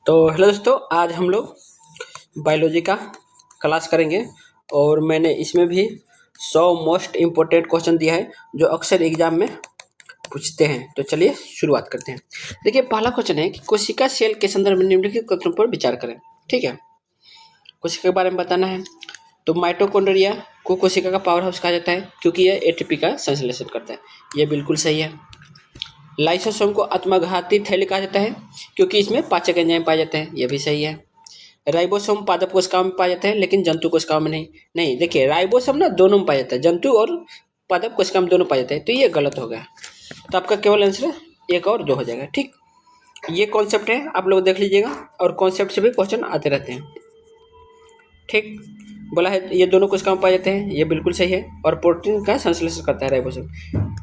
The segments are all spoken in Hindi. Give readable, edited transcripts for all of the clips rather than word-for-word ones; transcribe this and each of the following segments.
तो हेलो दोस्तों, आज हम लोग बायोलॉजी का क्लास करेंगे और मैंने इसमें भी 100 मोस्ट इम्पोर्टेंट क्वेश्चन दिया है जो अक्सर एग्जाम में पूछते हैं। तो चलिए शुरुआत करते हैं। देखिए, पहला क्वेश्चन है कि कोशिका सेल के संदर्भ में निम्नलिखित कथनों पर विचार करें। ठीक है, कोशिका के बारे में बताना है। तो माइटोकॉन्ड्रिया को कोशिका का पावर हाउस कहा जाता है क्योंकि यह एटीपी का संश्लेषण करता है। यह बिल्कुल सही है। लाइसोसोम को आत्मघाती थैली कहा जाता है क्योंकि इसमें पाचक एंजाइम पाए जाते हैं। यह भी सही है। राइबोसोम पादप कोशिकाओं में पाया जाता है लेकिन जंतु कोशिकाओं में नहीं। देखिए, राइबोसोम ना दोनों में पाया जाता है, जंतु और पादप कोशिका में दोनों पाया जाता है, तो ये गलत हो गया। तो आपका केवल आंसर 1 और 2 हो जाएगा। ठीक, ये कॉन्सेप्ट है, आप लोग देख लीजिएगा और कॉन्सेप्ट से भी क्वेश्चन आते रहते हैं। ठीक, बोला है ये दोनों कोशिकाओं में पाए जाते हैं, ये बिल्कुल सही है। और प्रोटीन का संश्लेषण करता है राइबोसोम।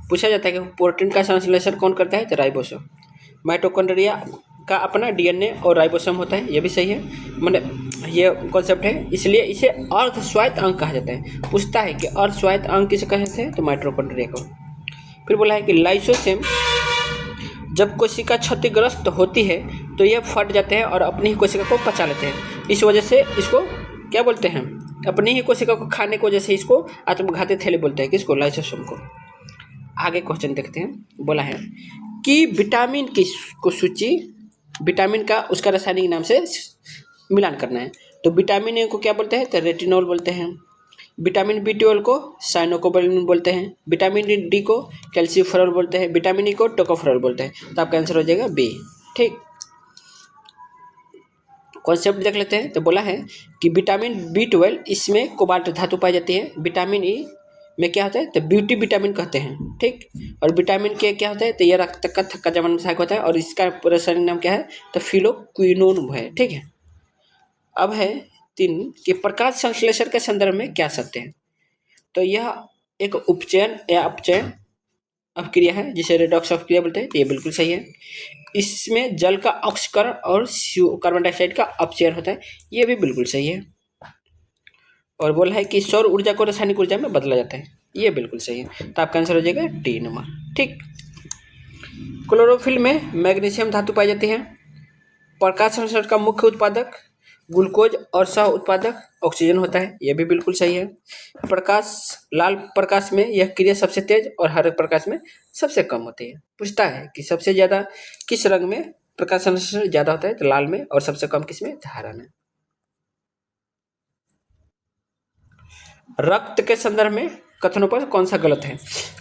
पूछा जाता है कि प्रोटीन का संश्लेषण कौन करता है, तो राइबोसोम। माइटोकॉन्ड्रिया का अपना डीएनए और राइबोसोम होता है, ये भी सही है। मतलब ये कॉन्सेप्ट है, इसलिए इसे अर्ध स्वायत्त अंग कहा जाता है। पूछता है कि अर्ध स्वायत्त अंग किसे कहते हैं, तो माइटोकॉन्ड्रिया को। फिर बोला है कि लाइसोसोम जब कोशिका क्षतिग्रस्त होती है तो यह फट जाते हैं और अपनी ही कोशिका को पचा लेते हैं। इस वजह से इसको क्या बोलते हैं, अपनी ही कोशिका को खाने की वजह से इसको आत्मघाती थैली बोलते हैं। किसको, लाइसोसोम को। आगे क्वेश्चन देखते हैं। बोला है कि विटामिन की को सूची, विटामिन का उसका रासायनिक नाम से मिलान करना है। तो विटामिन ए को क्या बोलते हैं, तो रेटिनॉल बोलते हैं। विटामिन B12 को साइनोकोबालामिन बोलते हैं। विटामिन डी को कैल्सिफेरॉल बोलते हैं। विटामिन ई को टोकोफेरॉल बोलते हैं। तो आपका आंसर हो जाएगा बी। ठीक, कॉन्सेप्ट देख लेते हैं। तो बोला है कि विटामिन B12 इसमें कोबाल्ट धातु पाई जाती है। विटामिन ई में क्या होता है, तो ब्यूटी विटामिन कहते हैं। ठीक, और विटामिन के क्या होता है, तो यह रक्त का थक्का जमाने में सहायक होता है और इसका रासायनिक नाम क्या है, तो फिलोक्विनोन है। ठीक है, अब है 3 कि प्रकाश संश्लेषण के संदर्भ में क्या सत्य है। तो यह एक उपचयन या अपचयन अपक्रिया है जिसे रेडॉक्स अपक्रिया बोलते हैं। तो ये बिल्कुल सही है। इसमें जल का ऑक्सीकरण और कार्बन डाइऑक्साइड का अपचयन होता है, ये भी बिल्कुल सही है। और बोला है कि सौर ऊर्जा को रासायनिक ऊर्जा में बदला जाता है, ये बिल्कुल सही है। तो आपका आंसर हो जाएगा डी नंबर। ठीक, क्लोरोफिल में मैग्नीशियम धातु पाई जाती है। प्रकाश संश्लेषण का मुख्य उत्पादक ग्लूकोज और सह उत्पादक ऑक्सीजन होता है, यह भी बिल्कुल सही है। प्रकाश, लाल प्रकाश में यह क्रिया सबसे तेज और हरे प्रकाश में सबसे कम होती है। पूछता है कि सबसे ज़्यादा किस रंग में प्रकाश संश्लेषण ज़्यादा होता है, तो लाल में, और सबसे कम किस में, हरा में। रक्त के संदर्भ में कथनों पर कौन सा गलत है,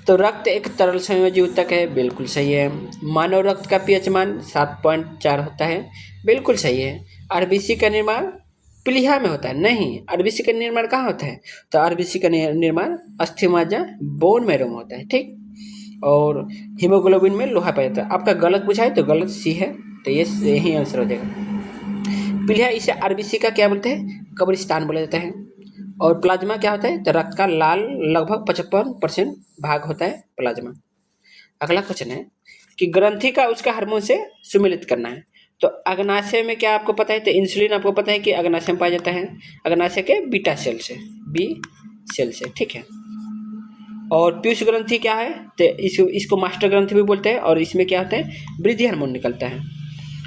तो रक्त एक तरल संयोजी ऊतक है, बिल्कुल सही है। मानव रक्त का पीएच मान 7.4 होता है, बिल्कुल सही है। आरबीसी का निर्माण प्लीहा में होता है, नहीं। आरबीसी का निर्माण कहाँ होता है, तो आरबीसी का निर्माण अस्थिमज्जा बोन मैरो में होता है। ठीक, और हीमोग्लोबिन में लोहा पाया जाता है। आपका गलत पूछा है तो गलत सी है, तो ये यही आंसर हो जाएगा। प्लीहा, इसे आरबीसी का क्या बोलते हैं, कब्रिस्तान बोला जाता है। और प्लाज्मा क्या होता है, तो रक्त का लाल लगभग 55% भाग होता है प्लाज्मा। अगला क्वेश्चन है कि ग्रंथि का उसका हार्मोन से सुमेलित करना है। तो अग्नाशय में क्या आपको पता है, तो इंसुलिन आपको पता है कि अग्नाशय में पाया जाता है, अग्नाशय के बीटा सेल से, बी सेल से। ठीक है, और पीयूष ग्रंथि क्या है, तो इसको मास्टर ग्रंथि भी बोलते हैं। और इसमें क्या होता है, वृद्धि हार्मोन निकलता है,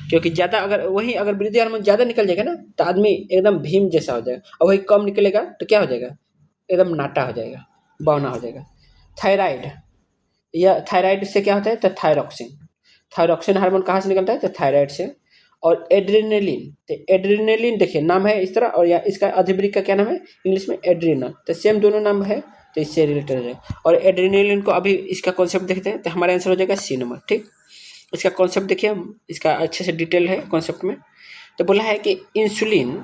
क्योंकि ज़्यादा अगर वृद्धि हार्मोन ज़्यादा निकल जाएगा ना, तो आदमी एकदम भीम जैसा हो जाएगा, और वही कम निकलेगा तो क्या हो जाएगा, एकदम नाटा हो जाएगा, बौना हो जाएगा। थायराइड, या थायराइड से क्या होता है, तो थायरॉक्सिन हार्मोन कहाँ से निकलता है, तो थायराइड से। और एड्रेनलिन, तो एड्रेनलिन देखिए नाम है इस तरह, और या इसका अधिवृक्क का क्या नाम है, इंग्लिश में एड्रीनल, तो सेम दोनों नाम है, तो इससे रिलेटेड हो जाएगा। और एड्रेनलिन को अभी इसका कॉन्सेप्ट देखते हैं, तो हमारा आंसर हो जाएगा सी नंबर। ठीक, इसका कॉन्सेप्ट देखिए, इसका अच्छे से डिटेल है कॉन्सेप्ट में। तो बोला है कि इंसुलिन,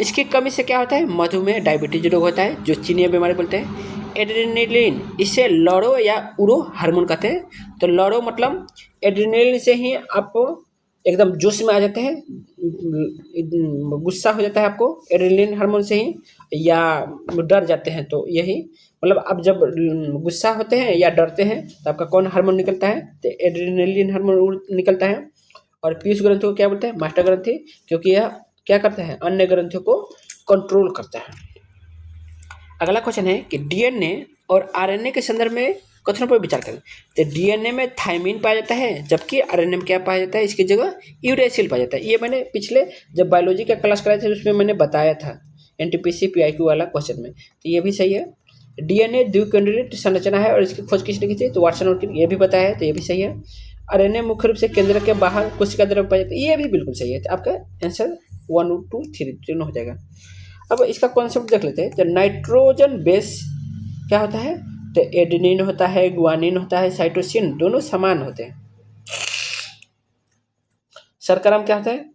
इसकी कमी से क्या होता है, मधुमेह, डायबिटीज रोग होता है, जो चीनी बीमारी बोलते हैं। एड्रेनलिन, इसे लड़ो या उड़ो हार्मोन कहते हैं। तो लड़ो मतलब एड्रेनलिन से ही आप एकदम जोश में आ जाते हैं, गुस्सा हो जाता है आपको एड्रेनलिन हार्मोन से ही, या डर जाते हैं, तो यही मतलब आप जब गुस्सा होते हैं या डरते हैं तो आपका कौन हार्मोन निकलता है, तो एड्रेनलिन हार्मोन निकलता है। और पीयूष ग्रंथि को क्या बोलते हैं, मास्टर ग्रंथि, क्योंकि यह क्या करता है, अन्य ग्रंथियों को कंट्रोल करता है। अगला क्वेश्चन है कि डीएनए और आरएनए के संदर्भ में कथनों पर विचार करें। तो डीएनए में थायमिन पाया जाता है, जबकि आरएनए में क्या पाया जाता है, इसकी जगह यूरेसिल पाया जाता है। ये मैंने पिछले जब बायोलॉजी का क्लास कराया था उसमें मैंने बताया था, एनटीपीसी पीआईक्यू वाला क्वेश्चन में। तो ये भी सही है। डीएनए द्विकेंद्रित संरचना है और इसकी खोज किसने की थी, तो वाटसन और क्रिक, ये भी बताया है, तो ये भी सही है। आरएनए मुख्य रूप से केंद्र के बाहर कोशिका द्रव्य में पाया जाता है, ये भी बिल्कुल सही है। तो आपका आंसर 1 2 3 तीनों हो जाएगा। अब इसका कॉन्सेप्ट देख लेते हैं। तो नाइट्रोजन बेस क्या होता है, तो एडेनिन होता है, गुआनिन होता है, साइटोसिन, दोनों समान होते हैं। शर्करा में क्या होता है,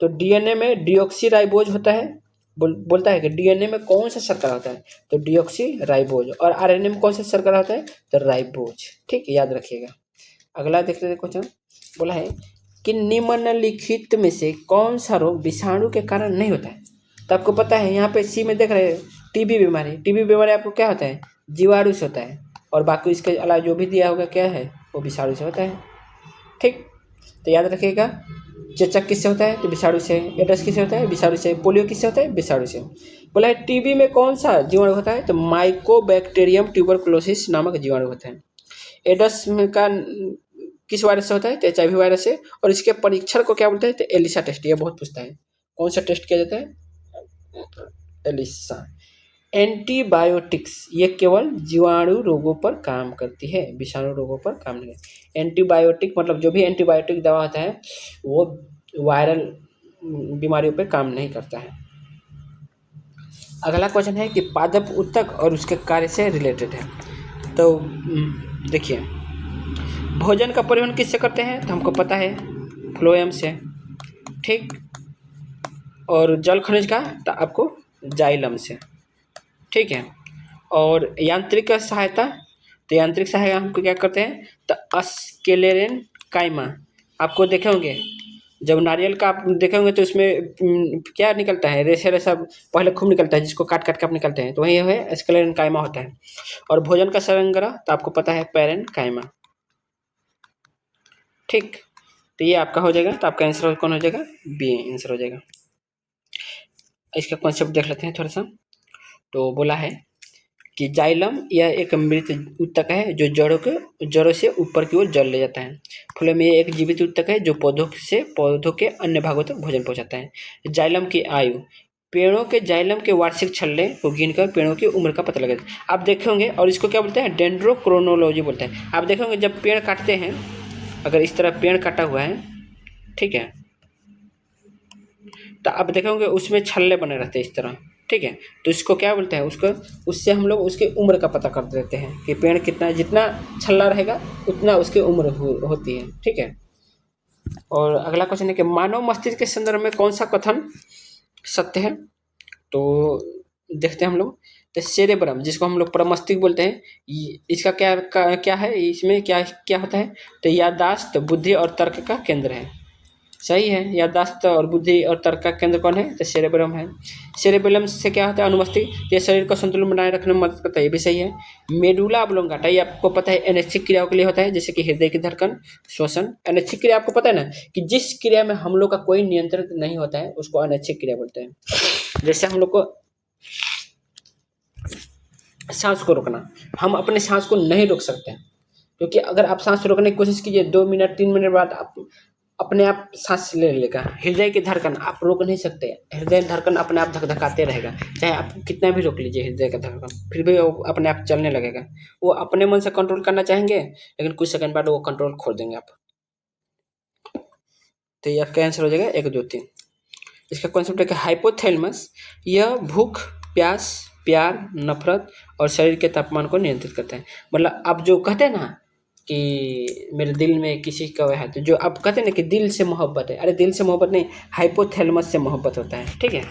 तो डीएनए में डीऑक्सीराइबोज होता है। बोलता है कि डीएनए में कौन सा शर्करा होता है, तो डीऑक्सीराइबोज। और आरएनए में कौन सा शर्करा होता है, तो राइबोज। ठीक है, याद रखिएगा। अगला देख लेते क्वेश्चन। बोला है कि निम्नलिखित में से कौन सा रोग विषाणु के कारण नहीं होता है। तो आपको पता है यहाँ पे सी में देख रहे हैं, टीबी बीमारी। टीबी बीमारी आपको क्या होता है, जीवाणु से होता है, और बाकी इसके अलावा जो भी दिया होगा क्या है, वो विषाणु से होता है। ठीक, तो याद रखिएगा। चेचक किससे होता है, तो विषाणु से। एड्स किससे होता है, विषाणु से। पोलियो किससे होता है, विषाणु से। बोला है टीबी में कौन सा जीवाणु होता है, तो माइकोबैक्टीरियम ट्यूबरकुलोसिस नामक जीवाणु होता है। एड्स का किस वायरस से होता है, तो HIV वायरस से। और इसके परीक्षण को क्या बोलते हैं, तो एलिसा टेस्ट। ये बहुत पूछता है, कौन सा टेस्ट किया जाता है, एलिसा। एंटीबायोटिक्स ये केवल जीवाणु रोगों पर काम करती है, विषाणु रोगों पर काम नहीं करती। एंटीबायोटिक मतलब जो भी एंटीबायोटिक दवा होता है वो वायरल बीमारियों पर काम नहीं करता है। अगला क्वेश्चन है कि पादप ऊतक और उसके कार्य से रिलेटेड है। तो देखिए, भोजन का परिवहन किससे करते हैं, तो हमको पता है फ्लोएम से। ठीक, और जल खनिज का तो आपको जाइलम से। ठीक है, और यांत्रिक सहायता, तो यांत्रिक सहायता हमको क्या करते हैं, तो स्क्लेरेन काइमा। आपको देखे होंगे जब नारियल का आप देखे होंगे तो उसमें क्या निकलता है, रेशे रेशा पहले खूब निकलता है, जिसको काट काट के आप निकलते हैं, तो वही है स्क्लेरेन काइमा होता है। और भोजन का संग्रह तो आपको पता है पैरेन काइमा। ठीक, तो ये आपका हो जाएगा। तो आपका आंसर कौन हो जाएगा, बी आंसर हो जाएगा। इसका कॉन्सेप्ट देख लेते हैं थोड़ा सा। तो बोला है कि जाइलम यह एक मृत ऊतक है जो जड़ों से ऊपर की ओर जल ले जाता है। फ्लोएम ये एक जीवित ऊतक है जो पौधों के अन्य भागों तक भोजन पहुंचाता है। जाइलम की आयु, पेड़ों के जाइलम के वार्षिक छल्ले को गिनकर पेड़ों की उम्र का पता लगाते हैं। आप देखे होंगे, और इसको क्या बोलते हैं, डेंड्रोक्रोनोलॉजी बोलते हैं। आप देखे होंगे जब पेड़ काटते हैं, अगर इस तरह पेड़ काटा हुआ है, ठीक है, तो आप देखेंगे उसमें छल्ले बने रहते हैं इस तरह। ठीक है, तो इसको क्या बोलते हैं, उसको उससे हम लोग उसकी उम्र का पता कर देते हैं कि पेड़ कितना, जितना छल्ला रहेगा उतना उसकी उम्र होती है। ठीक है, और अगला क्वेश्चन है कि मानव मस्तिष्क के संदर्भ में कौन सा कथन सत्य है। तो देखते हैं हम लोग। तो सेरेब्रम जिसको हम लोग प्रमस्तिष्क बोलते हैं, इसका क्या है, इसमें क्या क्या होता है, तो याददाश्त, बुद्धि और तर्क का केंद्र है। सही है, याददाश्त और बुद्धि और तर्क का केंद्र कौन है, तो सेरेब्रम है। सेरेबेलम से क्या होता है, अनुमस्तिष्क, ये शरीर को संतुलन बनाए रखने में मदद करता है, ये भी सही है। मेडुला ऑब्लोंगाटा ये आपको पता है अनैच्छिक क्रियाओं के लिए होता है, जैसे कि हृदय की धड़कन, श्वसन। अनैच्छिक क्रिया आपको पता है ना, कि जिस क्रिया में हम लोग का कोई नियंत्रण नहीं होता है उसको अनैच्छिक क्रिया बोलते हैं। जैसे हम लोग को सांस को रोकना, हम अपने सांस को नहीं रोक सकते हैं, क्योंकि अगर आप सांस रोकने की कोशिश कीजिए 2 मिनट 3 मिनट बाद आप अपने आप सांस ले लेगा। हृदय की धड़कन आप रोक नहीं सकते, हृदय धड़कन अपने आप धकधकाते रहेगा, चाहे आप कितना भी रोक लीजिए हृदय का धड़कन, फिर भी वो अपने आप चलने लगेगा। वो अपने मन से कंट्रोल करना चाहेंगे, लेकिन कुछ सेकंड बाद वो कंट्रोल छोड़ देंगे आप। तो ये आपका आंसर हो जाएगा 1 2 3। इसका कॉन्सेप्ट है कि हाइपोथैलेमस यह भूख, प्यास, प्यार, नफरत और शरीर के तापमान को नियंत्रित करता है। मतलब आप जो कहते हैं ना कि मेरे दिल में किसी का है, तो जो आप कहते हैं ना कि दिल से मोहब्बत है, अरे दिल से मोहब्बत नहीं, हाइपोथैलेमस से मोहब्बत होता है। ठीक है,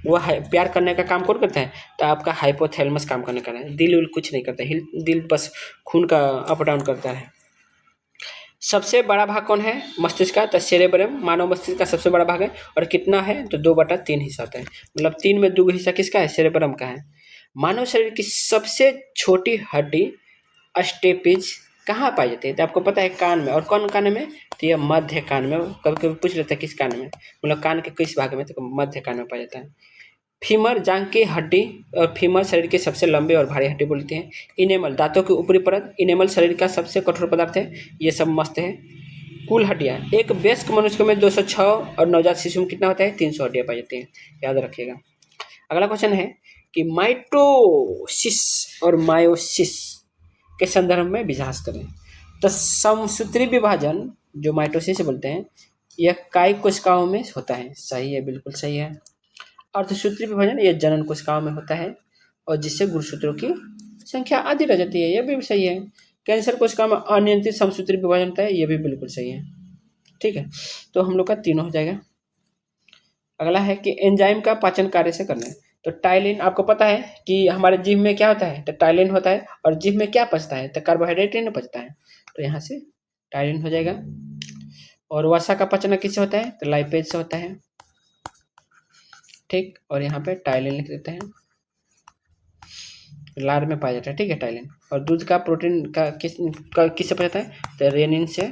वो प्यार करने का काम कौन करता है, तो आपका हाइपोथैलेमस काम करने का है, दिल उल कुछ नहीं करता है, दिल बस खून का अप डाउन करता है। सबसे बड़ा भाग कौन है, मस्तिष्क का, तो सेरेब्रम मानव मस्तिष्क का सबसे बड़ा भाग है, और कितना है, तो 2/3 हिस्सा होता है। मतलब 3 में 2 हिस्सा किसका है, सेरेब्रम का है। मानव शरीर की सबसे छोटी हड्डी स्टेपिज कहाँ पाई जाती है, तो आपको पता है कान में, और कौन कान में, तो ये मध्य कान में। कभी कभी पूछ लेते हैं किस कान में, मतलब कान के किस भाग में, तो मध्य कान में पाया जाता है। फीमर जांघ की हड्डी और फीमर शरीर की सबसे लंबे और भारी हड्डी बोलते हैं। इनेमल दांतों की ऊपरी परत, इनेमल शरीर का सबसे कठोर पदार्थ है। ये सब मस्त है। कुल हड्डियाँ, एक वयस्क मनुष्य में 206 और नवजात शिशु में कितना होता है? 300 हड्डियाँ पाई जाती हैं, याद रखिएगा। अगला क्वेश्चन है कि माइटोसिस और मायोसिस के संदर्भ में विकास करें। तो समसूत्री विभाजन जो माइटोसिस बोलते हैं, यह काय कोशिकाओं में होता है। सही है, बिल्कुल सही है। अर्धसूत्री विभाजन यह जनन कोशिकाओं में होता है और जिससे गुणसूत्रों की संख्या आधी रह जाती है। यह भी सही है। कैंसर कोशिका में अनियंत्रित समसूत्री विभाजन होता है। यह भी बिल्कुल सही है। ठीक है, तो हम लोग का तीनों हो जाएगा। अगला है कि एंजाइम का पाचन कार्य से करना है। तो टाइलिन, आपको पता है कि हमारे जीभ में क्या होता है? तो टाइलिन होता है। और जीभ में क्या पचता है? तो कार्बोहाइड्रेट ही ना पचता है। तो यहाँ से टाइलिन हो जाएगा। और वसा का पचना किससे होता है? तो लाइपेज से होता है। ठीक, और यहाँ पे टाइलिन लिख देते हैं। लार में पाया जाता है। ठीक है, टाइलिन। और दूध का प्रोटीन का किससे पचता है? तो रेनिन से।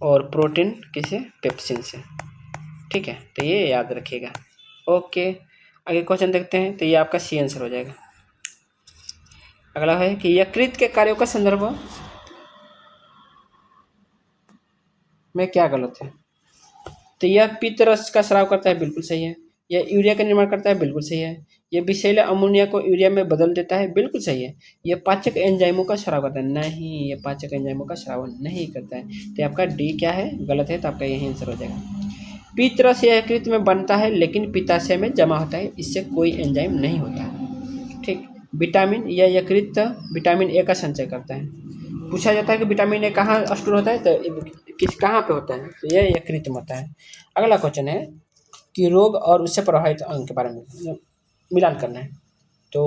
और प्रोटीन किसे? पेप्सिन से। ठीक है, तो ये याद रखिएगा। ओके, आगे क्वेश्चन देखते हैं। तो ये आपका सी आंसर हो जाएगा। अगला है कि यकृत के कार्यों का संदर्भ में क्या गलत है? तो यह पित्त रस का स्राव करता है। बिल्कुल सही है। यह यूरिया का निर्माण करता है। बिल्कुल सही है। यह विषैले अमोनिया को यूरिया में बदल देता है। बिल्कुल सही है। यह पाचक एंजाइमों का स्राव करता है। नहीं, यह पाचक एंजाइमों का स्राव नहीं करता है। तो आपका डी क्या है? गलत है। तो आपका यही आंसर हो जाएगा। पित्त रस यकृत में बनता है लेकिन पित्ताशय में जमा होता है। इससे कोई एंजाइम नहीं होता है। ठीक, विटामिन या यकृत विटामिन ए का संचय करता है। पूछा जाता है कि विटामिन ए कहाँ स्टोर होता है? तो कहाँ पे होता है? तो यह यकृत में होता है। अगला क्वेश्चन है कि रोग और उससे प्रभावित अंग के बारे में मिलान करना है। तो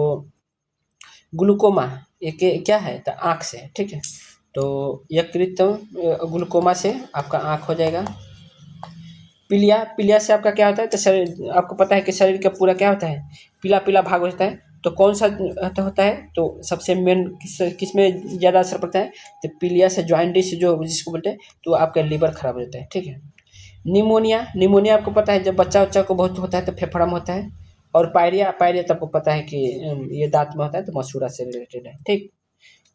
ग्लूकोमा ये क्या है? तो आँख से। ठीक है, तो यकृत ग्लूकोमा से आपका आँख हो जाएगा। पीलिया से आपका क्या होता है? तो शरीर, आपको पता है कि शरीर का पूरा क्या होता है? पीला पीला भाग होता है। तो कौन सा होता है? तो सबसे मेन किस में ज़्यादा असर पड़ता है? तो पीलिया से जॉइंटिस जो जिसको बोलते हैं, तो आपका लीवर खराब हो जाता है। ठीक है, निमोनिया आपको पता है जब बच्चा को बहुत होता है तो फेफड़ा में होता है। और पायरिया तो आपको पता है कि ये दांत में होता है, तो मसूड़ा से रिलेटेड है। ठीक,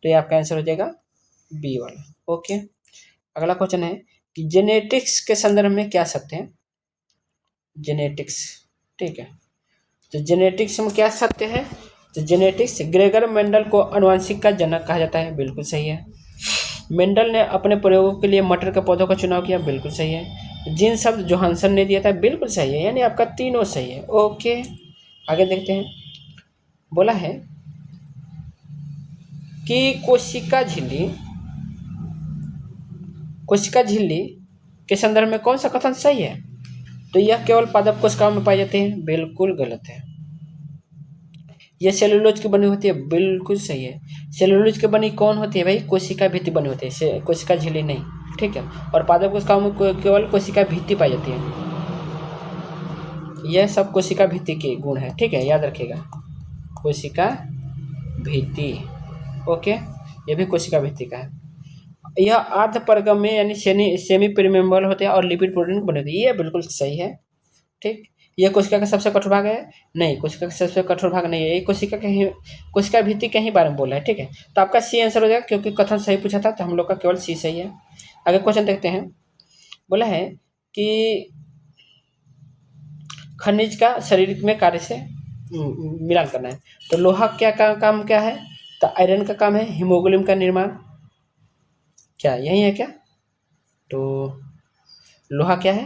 तो ये आपका आंसर हो जाएगा बी वाला। ओके, अगला क्वेश्चन है कि जेनेटिक्स के संदर्भ में क्या सकते हैं? जेनेटिक्स। ठीक है, तो जेनेटिक्स में क्या सत्य है? तो जेनेटिक्स, ग्रेगर मेंडल को आनुवंशिक का जनक कहा जाता है। बिल्कुल सही है। मेंडल ने अपने प्रयोगों के लिए मटर के पौधों का चुनाव किया। बिल्कुल सही है। जीन शब्द जोहानसन ने दिया था। बिल्कुल सही है। यानी आपका तीनों सही है। ओके, आगे देखते हैं। बोला है कि कोशिका झिल्ली के संदर्भ में कौन सा कथन सही है? तो यह केवल पादप कोशिकाओं में पाए जाते हैं। बिल्कुल गलत है। यह सेलुलोज की बनी होती है। बिल्कुल सही है। सेलुलोज की बनी कौन होती है भाई? कोशिका भित्ति बनी होती है, कोशिका झिल्ली नहीं। ठीक है, और पादप कोशिकाओं में केवल कोशिका भित्ति पाई जाती है। यह सब कोशिका भित्ति के गुण है। ठीक है, याद रखिएगा, कोशिका भित्ति। ओके, ये भी कोशिका भित्ति का है। यह अर्ध परगम्य यानी सेमी परमेबल होते हैं और लिपिड प्रोटीन बने होते हैं। ये बिल्कुल सही है। ठीक, यह कोशिका का सबसे कठोर भाग है? नहीं, कोशिका का सबसे कठोर भाग नहीं है। ये कोशिका भित्ति के ही बारे में बोला है। ठीक है, तो आपका सी आंसर हो जाएगा क्योंकि कथन सही पूछा था, तो हम लोग का केवल सी सही है। आगे क्वेश्चन देखते हैं। बोला है कि खनिज का शरीर में कार्य से मिलान करना है। तो लोहा काम क्या है? तो आयरन का काम है। हीमोग्लोबिन का निर्माण क्या यही है क्या? तो लोहा क्या है?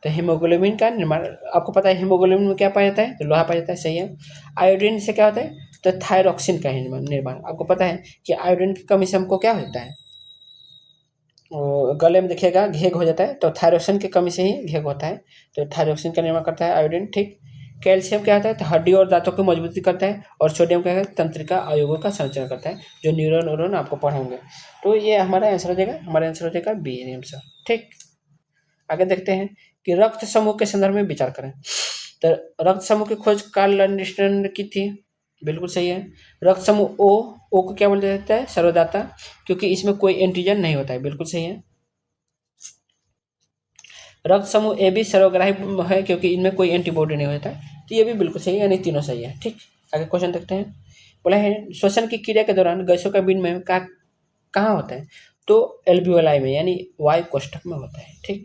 तो हीमोग्लोबिन का निर्माण। आपको पता है हीमोग्लोबिन में क्या पाया जाता है? तो लोहा पाया जाता है। सही है। आयोडीन से क्या होता है? तो थायरॉक्सिन का निर्माण। आपको पता है कि आयोडीन की कमी से हमको क्या होता है? गले में देखिएगा घेघ हो जाता है। तो थायरॉक्सिन की कमी से ही घेघ होता है। तो थायरॉक्सिन का निर्माण करता है आयोडीन। ठीक, कैल्शियम क्या होता है? तो हड्डी और दांतों की मजबूती करता है। और सोडियम क्या है? तंत्रिका अवयवों का संचरण करता है, जो न्यूरॉन आपको पढ़ेंगे। तो ये हमारा आंसर हो जाएगा। हमारा आंसर हो जाएगा बी आंसर। ठीक, आगे देखते हैं कि रक्त समूह के संदर्भ में विचार करें। तो रक्त समूह की खोज कार्ल लैंडस्टर ने की थी। बिल्कुल सही है। रक्त समूह ओ को क्या बोला जाता है? सर्वदाता, क्योंकि इसमें कोई एंटीजन नहीं होता है। बिल्कुल सही है। रक्त समूह ए भी सर्वग्राही है क्योंकि इनमें कोई एंटीबॉडी नहीं होता है। तो ये भी बिल्कुल सही है, यानी तीनों सही है। ठीक, आगे क्वेश्चन देखते हैं। बोला है श्वसन की क्रिया के दौरान गैसों का विनिमय कहाँ होता है? तो एल्वियोलाई में, यानी वायु कोष्ठक में होता है। ठीक,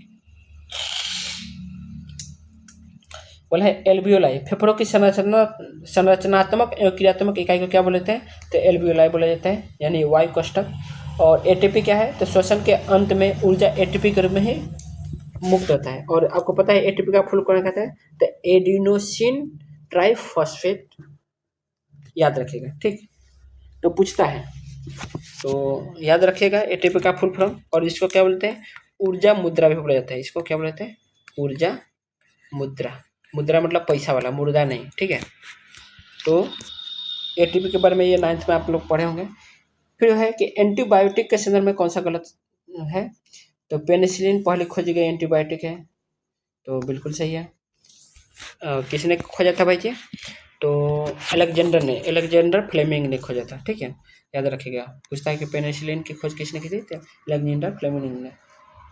बोला है एल्वियोलाई फेफड़ों की संरचनात्मक एवं क्रियात्मक इकाई को क्या बोलते हैं? तो एल्वियोलाई बोला जाता है, यानी वायु कोष्ठक। और एटीपी क्या है? तो श्वसन के अंत में ऊर्जा एटीपी के रूप में ही मुक्त होता है। और आपको पता है एटीपी का फुल फॉर्म कहता है? तो एडिनोसिन ट्राइफॉस्फेट, याद रखिएगा। ठीक, तो पूछता है, तो याद रखिएगा एटीपी का फुल फॉर्म। और इसको क्या बोलते हैं? ऊर्जा मुद्रा भी बोला जाता है। इसको क्या बोलते हैं? ऊर्जा मुद्रा। मुद्रा मतलब पैसा वाला, मुर्दा नहीं। ठीक है, तो एटीपी के बारे में ये 9th में आप लोग पढ़े होंगे। फिर है कि एंटीबायोटिक के संदर्भ में कौन सा गलत है? तो पेनिसिलिन पहले खोजी गई एंटीबायोटिक है, तो बिल्कुल सही है। किसने खोजा था भाई जी? तो अलेक्जेंडर फ्लेमिंग ने खोजा था। ठीक है, याद रखिएगा। पूछता है कि पेनिसिलिन की खोज किसने की थी? तो अलेक्जेंडर फ्लेमिंग ने।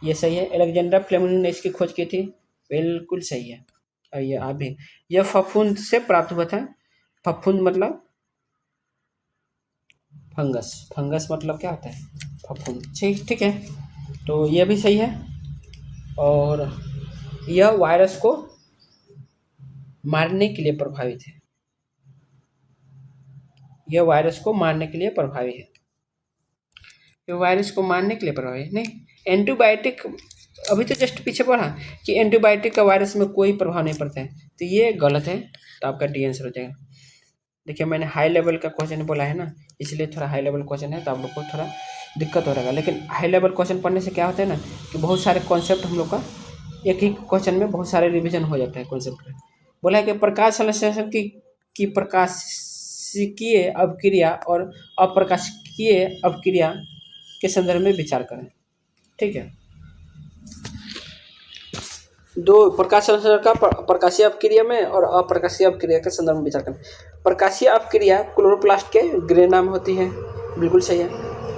ये सही है, अलेक्जेंडर फ्लेमिंग ने इसकी खोज की थी, बिल्कुल सही है। और ये आप भी, यह फफूंद से प्राप्त हुआ था। फफूंद मतलब फंगस, फंगस मतलब क्या होता है? फफूंद। ठीक, ठीक है, तो यह भी सही है। और यह वायरस को मारने के लिए प्रभावित है। यह वायरस को मारने के लिए प्रभावी है। ये वायरस को मारने के लिए प्रभावी नहीं, एंटीबायोटिक अभी तो जस्ट पीछे पढ़ा कि एंटीबायोटिक का वायरस में कोई प्रभाव नहीं पड़ता है, तो ये गलत है। तो आपका डी आंसर हो जाएगा। देखिए मैंने हाई लेवल का क्वेश्चन बोला है ना, इसलिए थोड़ा हाई लेवल क्वेश्चन है, तो आप लोग को थोड़ा दिक्कत हो रहेगा। लेकिन हाई लेवल क्वेश्चन पढ़ने से क्या होता है ना, कि बहुत सारे कॉन्सेप्ट हम लोग का एक ही क्वेश्चन में बहुत सारे रिविजन हो जाता है कॉन्सेप्ट का। बोला है कि प्रकाश संश्लेषण की प्रकाशिकीय अभिक्रिया और अप्रकाशिकीय अभिक्रिया के संदर्भ में विचार करें। ठीक है, दो प्रकाश संश्लेषण का प्रकाशीय अपक्रिया में और अप्रकाशीय अपक्रिया के संदर्भ में विचार करें। प्रकाशीय अपक्रिया क्लोरोप्लास्ट के ग्रेना में होती है, बिल्कुल सही है।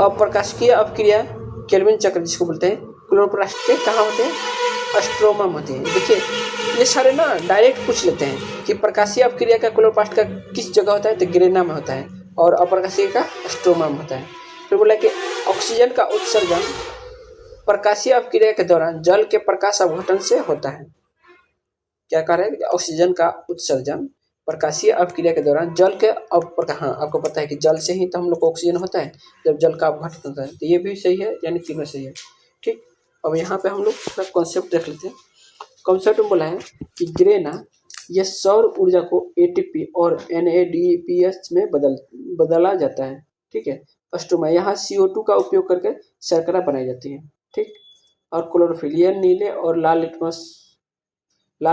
अप्रकाशिकीय अपक्रिया केल्विन चक्र जिसको बोलते हैं, क्लोरोप्लास्ट के कहाँ होते हैं? अस्ट्रोमा में होते हैं। देखिए ये सारे ना डायरेक्ट पूछ लेते हैं कि प्रकाशीय अपक्रिया का क्लोरोप्लास्ट का किस जगह होता है? तो ग्रेना में होता है, और अप्रकाशीय का अस्ट्रोमा में होता है। फिर बोला कि ऑक्सीजन का उत्सर्जन प्रकाशीय अपक्रिया के दौरान जल के प्रकाश अपघटन से होता है। क्या कह रहे हैं? ऑक्सीजन का उत्सर्जन प्रकाशीय अपक्रिया के दौरान जल के हाँ आपको पता है कि जल से ही तो हम लोग को ऑक्सीजन होता है, जब जल का अपघटन होता है। तो ये भी सही है, यानी तीनों सही है। ठीक, अब यहाँ पे हम लोग थोड़ा कॉन्सेप्ट देख लेते हैं। कॉन्सेप्ट में बोला है कि ग्रेना यह सौर ऊर्जा को एटीपी और NADPH में बदला जाता है। ठीक है, अस्ट्रोमा यहाँ CO2 का उपयोग करके शर्करा बनाई जाती है। ठीक, और क्लोरोफिल यह नीले और लाल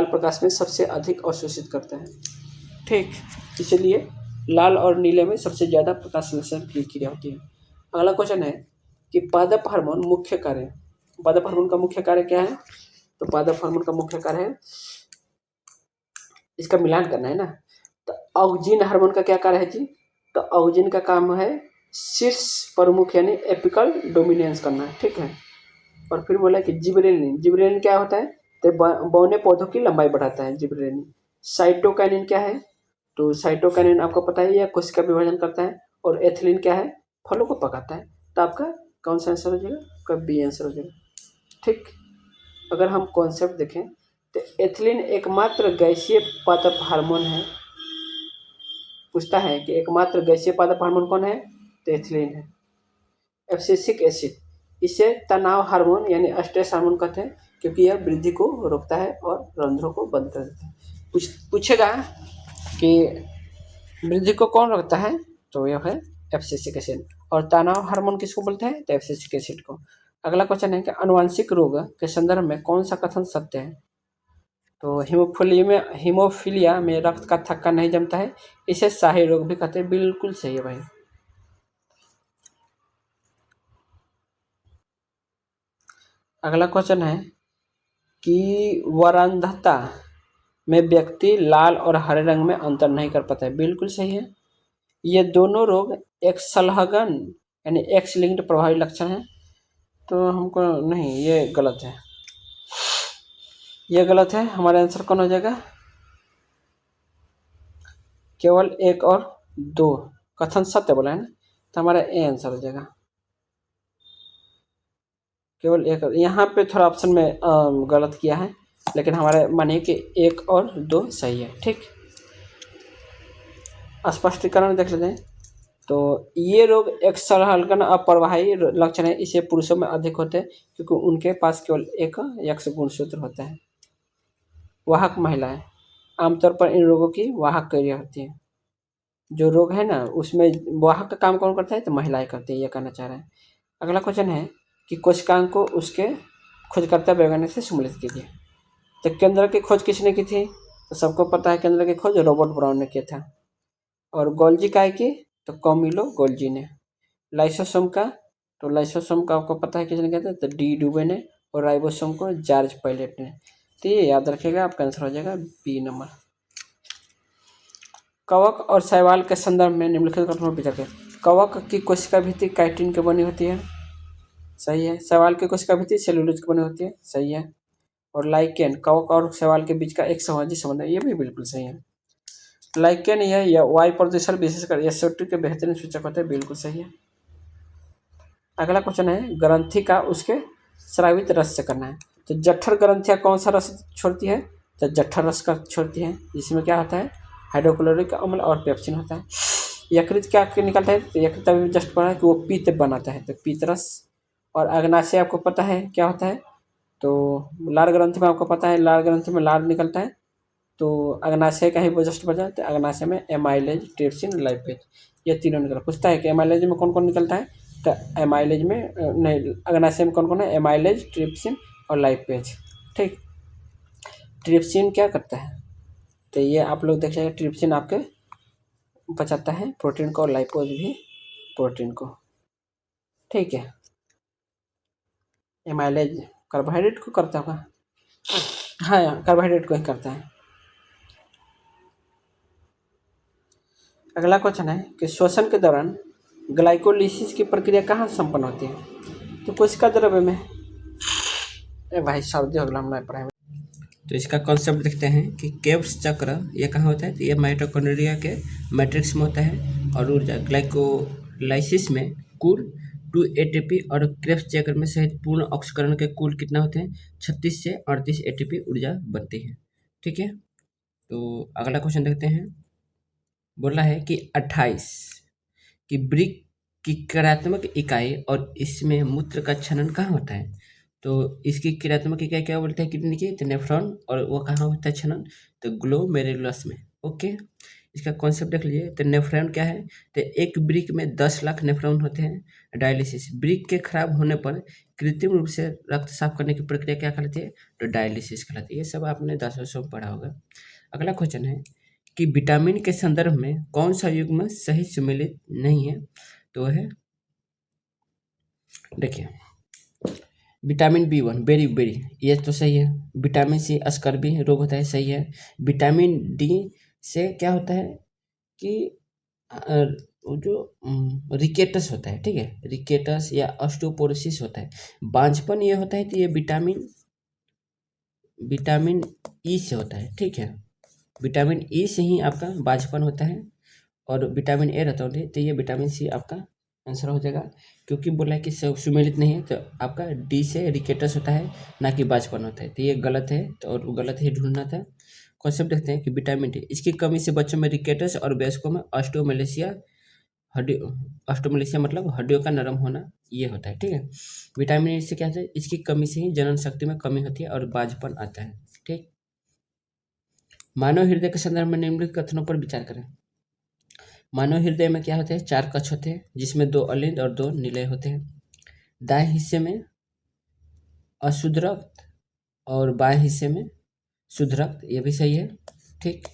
प्रकाश में सबसे अधिक अवशोषित करता है। ठीक, इसलिए लाल और नीले में सबसे ज़्यादा प्रकाश संश्लेषण की क्रिया होती है। अगला क्वेश्चन है कि पादप हार्मोन मुख्य कार्य, पादप हार्मोन का मुख्य कार्य क्या है? तो पादप हार्मोन का मुख्य कार्य है, इसका मिलान करना है ना। तो ऑक्जिन हार्मोन का क्या कार्य है जी? तो ऑक्जिन का काम है शीर्ष प्रमुख यानी एपिकल डोमिनेंस करना। ठीक है, और फिर बोला कि जिबरेलिन, जिबरेलिन क्या होता है? तो बौने पौधों की लंबाई बढ़ाता है जिबरेलिन। साइटोकाइनिन क्या है? तो साइटोकाइनिन आपको पता है यह कोशिका विभाजन करता है। और एथिलीन क्या है? फलों को पकाता है। तो आपका कौन सा आंसर हो जाएगा? आपका बी आंसर हो जाएगा। ठीक, अगर हम कॉन्सेप्ट देखें तो एथिलीन एकमात्र गैसीय पादप हार्मोन है। पूछता है कि एकमात्र गैसीय पादप हार्मोन कौन है? तो एथिलीन है। एब्सिसिक एसिड, इसे तनाव हार्मोन यानी स्ट्रेस हार्मोन कहते हैं, क्योंकि यह वृद्धि को रोकता है और रंध्रों को बंद कर देता है। पूछेगा कि वृद्धि को कौन रोकता है? तो यह है एब्सिसिक एसिड। और तनाव हार्मोन किसको बोलते हैं? तो एब्सिसिक एसिड को। अगला क्वेश्चन है कि अनुवांशिक रोग के संदर्भ में कौन सा कथन सत्य है? तो हीमोफीलिया में रक्त का थक्का नहीं जमता है, इसे शाही रोग भी कहते हैं, बिल्कुल सही है भाई। अगला क्वेश्चन है कि वरांधता में व्यक्ति लाल और हरे रंग में अंतर नहीं कर पाता है, बिल्कुल सही है। ये दोनों रोग एक संलग्न यानी एक्स लिंक्ड प्रभावी लक्षण है, तो हमको नहीं, ये गलत है, ये गलत है। हमारा आंसर कौन हो जाएगा? केवल एक और दो कथन सत्य बोला है ना, तो हमारा ए आंसर हो जाएगा। केवल एक, यहाँ पे थोड़ा ऑप्शन में गलत किया है, लेकिन हमारे मानिए कि एक और दो सही है। ठीक, स्पष्टीकरण देख लेते हैं। तो ये रोग एक संलग्न अपरवाही लक्षण है, इसे पुरुषों में अधिक होते हैं क्योंकि उनके पास केवल एक यक्ष गुणसूत्र होता है। वाहक महिलाएं, आमतौर पर इन रोगों की वाहक क्रिया होती है। जो रोग है ना उसमें वाहक का काम कौन करता है, तो महिलाएं करती है, ये कहना चाह रहे हैं। अगला क्वेश्चन है कि कोशिकांग को उसके खोजकर्ता वैज्ञानिक से सम्मिलित कीजिए। तो केंद्र की खोज किसने की थी, तो सबको पता है केंद्र की खोज रॉबर्ट ब्राउन ने किया था। और गोल्जी काय की, तो कॉमिलो गोल्जी ने। लाइसोसोम का, तो लाइसोसोम का आपको पता है किसने किया था, तो डी डुबे ने। और राइबोसोम को जॉर्ज पायलट ने। तो ये याद रखिएगा, आपका आंसर हो जाएगा बी नंबर। कवक और शैवाल के संदर्भ में निम्नलिखित कथनों पर विचार करें। कवक की कोशिका भित्ति काइटिन की बनी होती है, सही है। शैवाल की कोशिका भित्ति सेलुलोज की बनी होती है, सही है। और लाइकेन कवक और शैवाल के बीच का एक सामाजिक संबंध है, ये भी बिल्कुल सही है। लाइकेन यह वायु प्रदूषण विशेषकर SO2 के बेहतरीन सूचक होते हैं, बिल्कुल सही है। अगला क्वेश्चन है ग्रंथि का उसके स्रावित रस से करना है। तो जठर ग्रंथियां कौन सा रस छोड़ती है, तो जठर रस का छोड़ती है, जिसमें क्या होता है, हाइड्रोक्लोरिक अम्ल और पेप्सिन होता है। यकृत क्या निकलता है, तो यकृत अभी जस्ट पढ़ा है कि वो पित्त बनाता है, तो पित्त रस। और अग्नाशय आपको पता है क्या होता है, तो लार ग्रंथि में आपको पता है, लार ग्रंथि में लार निकलता है, तो अग्नाशय का ही जस्ट बचा, तो अग्नाशय में एमाइलेज, ट्रिप्सिन, लाइपेज, ये तीनों निकला। पूछता है कि एमाइलेज में कौन कौन निकलता है, तो एमाइलेज में नहीं, अग्नाशय में कौन कौन है, एमाइलेज, ट्रिप्सिन और लाइपेज। ठीक, ट्रिप्सिन क्या करता है, तो ये आप लोग देख जाएगा, ट्रिप्सिन आपके बचाता है प्रोटीन को और लाइपोज भी प्रोटीन को। ठीक है, एमाइलेज कार्बोहाइड्रेट को करता होगा, हाँ कार्बोहाइड्रेट को ही करता है। अगला क्वेश्चन है कि श्वसन के दौरान ग्लाइकोलिसिस की प्रक्रिया कहाँ संपन्न होती है, तो कोशिका द्रव्य में। भाई सर्दी हो गया, हम नहीं पढ़ाए। तो इसका कॉन्सेप्ट देखते हैं कि केब्स चक्र ये कहाँ होता है, तो ये माइटोकॉन्ड्रिया के मैट्रिक्स में होता है। और ऊर्जा ग्लाइकोलाइसिस में कुल 2 ATP और क्रेब्स चक्र में सहित पूर्ण ऑक्सीकरण के कुल कितना होते हैं, 36 से 38 ATP ऊर्जा बनती है। ठीक है, तो अगला क्वेश्चन देखते हैं। बोला है कि 28 कि ब्रिक की क्रियात्मक इकाई और इसमें मूत्र का क्षरण कहाँ होता है, तो इसकी क्रियात्मक इकाई क्या बोलते हैं, किडनी की, तो नेफ्रॉन। और वो कहाँ होता है क्षरण, तो ग्लोमेरुलस में। ओके, इसका कॉन्सेप्ट देख लीजिए। तो नेफ्रॉन क्या है, तो एक ब्रिक में 10 लाख नेफ्रॉन होते हैं। डायलिसिस, ब्रिक के खराब होने पर कृत्रिम रूप से रक्त साफ करने की प्रक्रिया क्या कहलाती है, तो डायलिसिस कहलाती है। ये सब आपने 10 वर्षों में पढ़ा होगा। अगला क्वेश्चन है कि विटामिन के संदर्भ में कौन सा युग्म सही सम्मिलित नहीं है, तो है, देखिए, विटामिन B1 बेरी बेरी, ये तो सही है। विटामिन C स्कर्वी रोग होता है, सही है। विटामिन D से क्या होता है कि वो जो रिकेटस होता है, ठीक है, रिकेटस या ऑस्टियोपोरोसिस होता है, बांझपन ये होता है, तो ये विटामिन E से होता है। ठीक है, विटामिन E से ही आपका बांझपन होता है। और विटामिन A रहता है, तो ये विटामिन C आपका आंसर हो जाएगा। क्योंकि बोला है कि सुमेलित नहीं है, तो आपका D से रिकेटस होता है, ना कि बांझपन होता है, तो ये गलत है। तो और गलत ही ढूंढना था। कॉन्सेप्ट देखते हैं कि विटामिन D, इसकी कमी से बच्चों में रिकेटस और वयस्कों में ऑस्टियोमेलेसिया, ऑस्टियोमेलेसिया मतलब हड्डियों का नरम होना, ये होता है। ठीक है, विटामिन E से क्या होता है, इसकी कमी से ही जनन शक्ति में कमी होती है और बांझपन आता है। ठीक, मानव हृदय के संदर्भ में निम्नलिखित कथनों पर विचार करें। मानव हृदय में क्या होते हैं, 4 कक्ष होते हैं, जिसमें 2 अलिंद और 2 निलय होते हैं। दाएं हिस्से में अशुद्ध रक्त और बाएं हिस्से में शुद्ध रक्त, ये भी सही है। ठीक,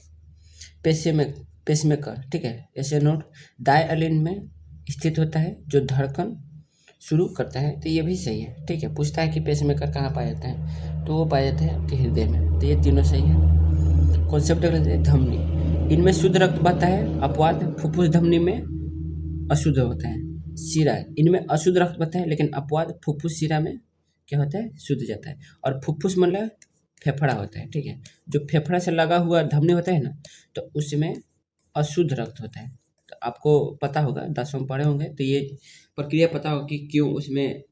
पेसमेकर, ठीक है, ऐसे नोट, दाएं अलिंद में स्थित होता है जो धड़कन शुरू करता है, तो ये भी सही है। ठीक है, पूछता है कि पेसमेकर कहाँ पाया जाता है, तो वो पाया जाता है आपके हृदय में, तो ये तीनों सही है। कॉन्सेप्ट देख हैं, धमनी, इनमें शुद्ध रक्त बहता है, अपवाद फुफ्फुस धमनी में अशुद्ध होता है। शिरा, इनमें अशुद्ध रक्त बहता है, लेकिन अपवाद फुफ्फुस शिरा में क्या होता है, शुद्ध जाता है। और फुफ्फुस मतलब फेफड़ा होता है। ठीक है, जो फेफड़ा से लगा हुआ धमनी होता है ना, तो उसमें अशुद्ध रक्त होता है। तो आपको पता होगा, 10वीं में पढ़े होंगे तो ये प्रक्रिया पता होगा कि क्यों उसमें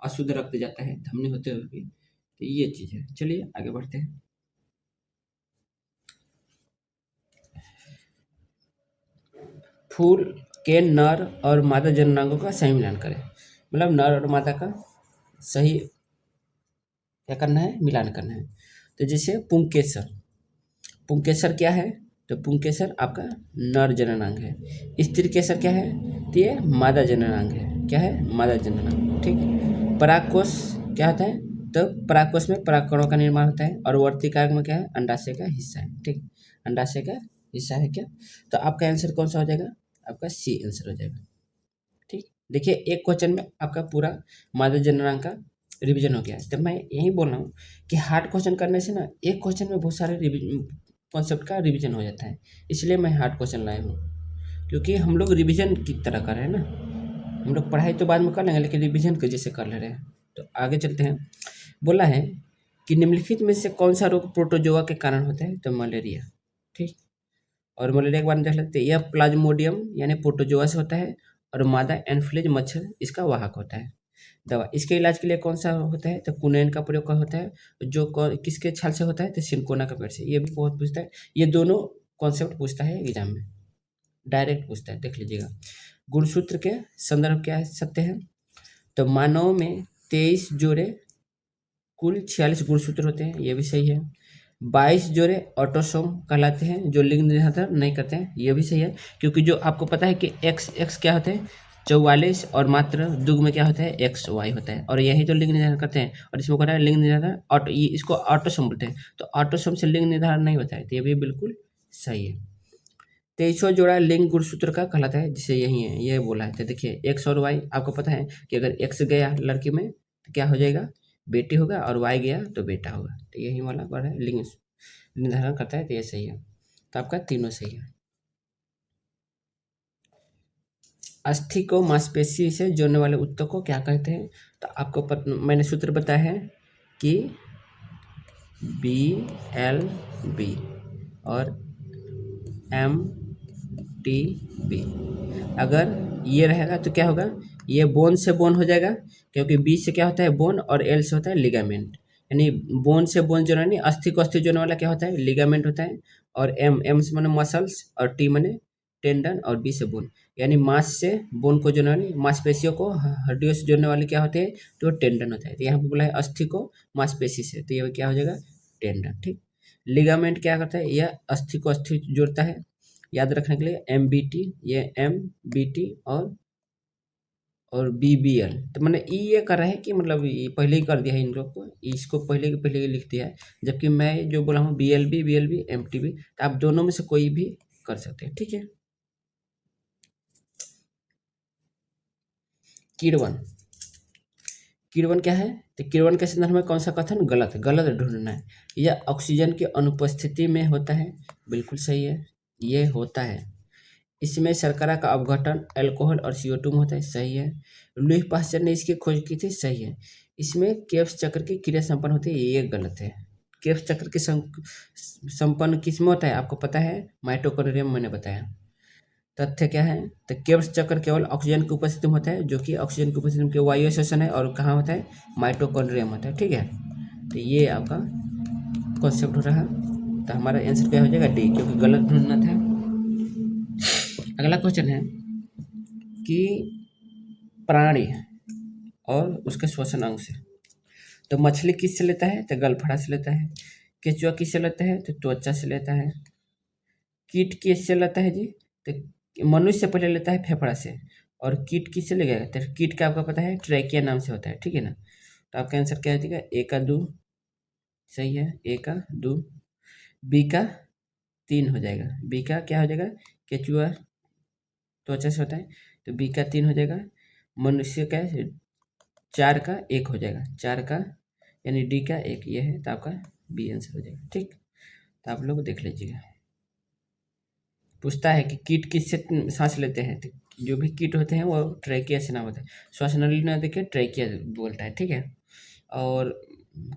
अशुद्ध रक्त जाता है धमनी होते हुए भी। तो ये चीज़ है। चलिए आगे बढ़ते हैं। फूल के नर और मादा जननांगों का सही मिलान करें। मतलब नर और मादा का सही क्या करना है, मिलान करना है। तो जैसे पुंकेसर, पुंकेसर क्या है, तो पुंकेसर आपका नर जननांग है। स्त्री केसर क्या है, तो ये मादा जननांग है। क्या है, मादा जननांग। ठीक। परागकोश क्या होता है, तो परागकोश में परागकणों का निर्माण होता है। और वर्तिकाग्र में क्या है, अंडाशय का हिस्सा है। ठीक, अंडाशय का हिस्सा है क्या। तो आपका आंसर कौन सा हो जाएगा, आपका सी आंसर हो जाएगा। ठीक, देखिए एक क्वेश्चन में आपका पूरा मादा जननांग का रिवीजन हो गया है। तो मैं यही बोल रहा हूँ कि हार्ड क्वेश्चन करने से ना एक क्वेश्चन में बहुत सारे कॉन्सेप्ट का रिवीजन हो जाता है। इसलिए मैं हार्ड क्वेश्चन लाया हूँ, क्योंकि हम लोग रिवीजन की तरह कर रहे हैं ना। हम लोग पढ़ाई तो बाद में कर लेंगे, लेकिन रिवीजन के जैसे कर ले रहे हैं। तो आगे चलते हैं। बोला है कि निम्नलिखित में से कौन सा रोग प्रोटोजोआ के कारण होता है, तो मलेरिया। ठीक, और मलेरिया के बारे में देख लेते हैं। यह प्लाज्मोडियम यानी प्रोटोजोआ से होता है और मादा एनफ्लूएंजा मच्छर इसका वाहक होता है। दवा इसके इलाज के लिए कौन सा होता है, तो कुनैन का प्रयोग का होता है। जो किसके छाल से होता है, तो सिनकोना का पेड़ से। ये भी बहुत पूछता है, ये दोनों कॉन्सेप्ट पूछता है एग्जाम में, डायरेक्ट पूछता है, देख लीजिएगा। गुणसूत्र के संदर्भ क्या है सत्य है, तो मानव में 23 जोड़े कुल 46 गुणसूत्र होते हैं, ये भी सही है। 22 जोड़े ऑटोसोम कहलाते हैं जो लिंग निर्धारण नहीं करते हैं, ये भी सही है। क्योंकि जो आपको पता है कि एक्स क्या होते हैं 44, और मात्र दुग में क्या होता है XY होता है, और यही जो लिंग निर्धारण करते हैं। और इसमें क्या है, लिंग निर्धारण ऑटो, ये इसको ऑटोसोम बोलते हैं। तो ऑटोसोम से लिंग निर्धारण नहीं होता है, तो ये भी बिल्कुल सही है। 23वां जोड़ा लिंग गुणसूत्र का कहलाता है, जिसे यही है, ये बोला है। तो देखिए एक्स और वाई आपको पता है कि अगर एक्स गया लड़की में तो क्या हो जाएगा, बेटी होगा, और वाई गया तो बेटा होगा। तो यही वाला वर्ड है, लिंग निर्धारण करता है, तो ये सही है। तो आपका तीनों सही है। अस्थि को मांसपेशी से जोड़ने वाले उत्तक को क्या कहते हैं, तो आपको मैंने सूत्र बताया है कि BLB और MTB। अगर ये रहेगा तो क्या होगा, ये बोन से बोन हो जाएगा, क्योंकि बी से क्या होता है बोन, और एल से होता है लिगामेंट। यानी बोन से बोन जोड़ना, नहीं अस्थि को अस्थि जोड़ने वाला क्या होता है, लिगामेंट होता है। और एम से माने मसल्स, और टी माने टेंडन, और बी से बोन। यानी मांस से बोन को जोड़ने वाली, मांसपेशियों को हड्डियों से जोड़ने वाले क्या होते हैं, तो टेंडन होता है। तो यहाँ पे बोला है अस्थि को मांसपेशी से, तो ये क्या हो जाएगा, टेंडन। ठीक, लिगामेंट क्या करता है, यह अस्थि को अस्थि जोड़ता है। याद रखने के लिए MBT, ये MBT और BBL। तो मैंने ये करा है कि मतलब ये पहले ही कर दिया है इन लोग को, इसको पहले ही लिख दिया है। जबकि मैं जो बोला हूँ BLB MTB, तो आप दोनों में से कोई भी कर सकते हैं। ठीक है। किण्वन, किण्वन क्या है, तो किण्वन के संदर्भ में कौन सा कथन गलत ढूंढना है। यह ऑक्सीजन की अनुपस्थिति में होता है, बिल्कुल सही है, ये होता है। इसमें शर्करा का अपघटन अल्कोहल और CO2 में होता है, सही है। लुईस पास्चर ने इसकी खोज की थी, सही है। इसमें केप्स चक्र की क्रिया संपन्न होती है, ये गलत है। केप्स चक्र की संपन्न किस में होता है, आपको पता है, माइटोकॉन्ड्रियम मैंने बताया। तथ्य क्या है, तो केप्स चक्र केवल ऑक्सीजन की उपस्थिति में होता है, जो कि ऑक्सीजन की उपस्थिति में वायु श्वसन है, और कहाँ होता है, माइटोकॉन्ड्रियम होता है। ठीक है, तो ये आपका कॉन्सेप्ट हो रहा। तो हमारा आंसर क्या हो जाएगा, डी, क्योंकि गलत ढूंढना था। अगला क्वेश्चन है कि प्राणी और उसके श्वसन अंग से, तो मछली किससे लेता है, तो गलफड़ा से लेता है। केचुआ किससे लेता है, तो त्वचा से लेता है। कीट किससे लेता है जी, तो मनुष्य पहले लेता है फेफड़ा से। और कीट किससे लेगा, तो कीट का आपको पता है ट्रैकिया नाम से होता है। ठीक है ना। तो आपका आंसर क्या हो जाएगा, ए का 2 सही है, ए का 2। बी का 3 हो जाएगा, बी का क्या हो जाएगा, केचुआ त्वचा से होता है, तो बी का 3 हो जाएगा। मनुष्य का 4 का 1 हो जाएगा, 4 का यानी डी का 1, ये है, तो आपका बी आंसर हो जाएगा। ठीक, तो आप लोग देख लीजिएगा। पूछता है कि कीट किससे सांस लेते हैं, तो जो भी कीट होते हैं वो ट्रैकिया से नाम होता है। श्वासनली ना देखिए ट्रैकिया बोलता है। ठीक है, और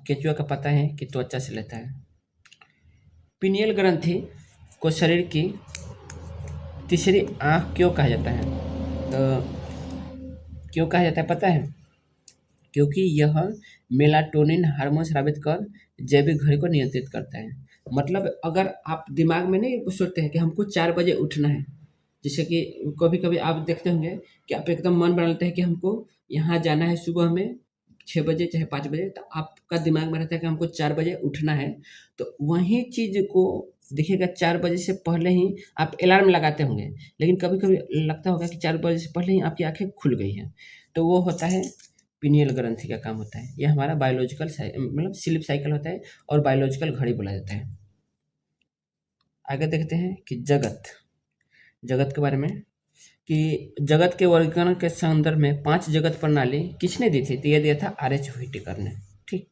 केचुआ का पता है कि त्वचा से लेता है। पिनियल ग्रंथि को शरीर की तीसरी आँख क्यों कहा जाता है? तो क्यों कहा जाता है पता है? क्योंकि यह मेलाटोनिन हार्मोन स्रावित कर जैविक घड़ी को नियंत्रित करता है। मतलब अगर आप दिमाग में नहीं सोचते हैं कि हमको 4 बजे उठना है, जैसे कि कभी-कभी आप देखते होंगे कि आप एकदम मन बना लेते हैं कि हमको यहाँ जाना है सुबह में 6 बजे चाहे 5 बजे, तो आपका दिमाग में रहता है कि हमको 4 बजे उठना है। तो वही चीज़ को देखिएगा 4 बजे से पहले ही आप अलार्म लगाते होंगे, लेकिन कभी-कभी लगता होगा कि 4 बजे से पहले ही आपकी आँखें खुल गई हैं। तो वो होता है पिनियल ग्रंथि का काम होता है। ये हमारा बायोलॉजिकल मतलब स्लीप साइकिल होता है और बायोलॉजिकल घड़ी बोला जाता है। आगे देखते हैं कि जगत, जगत के बारे में कि जगत के वर्गीकरण के संदर्भ में 5 जगत प्रणाली किसने दी थी? तो ये दिया था आर.एच. व्हिटेकर ने। ठीक,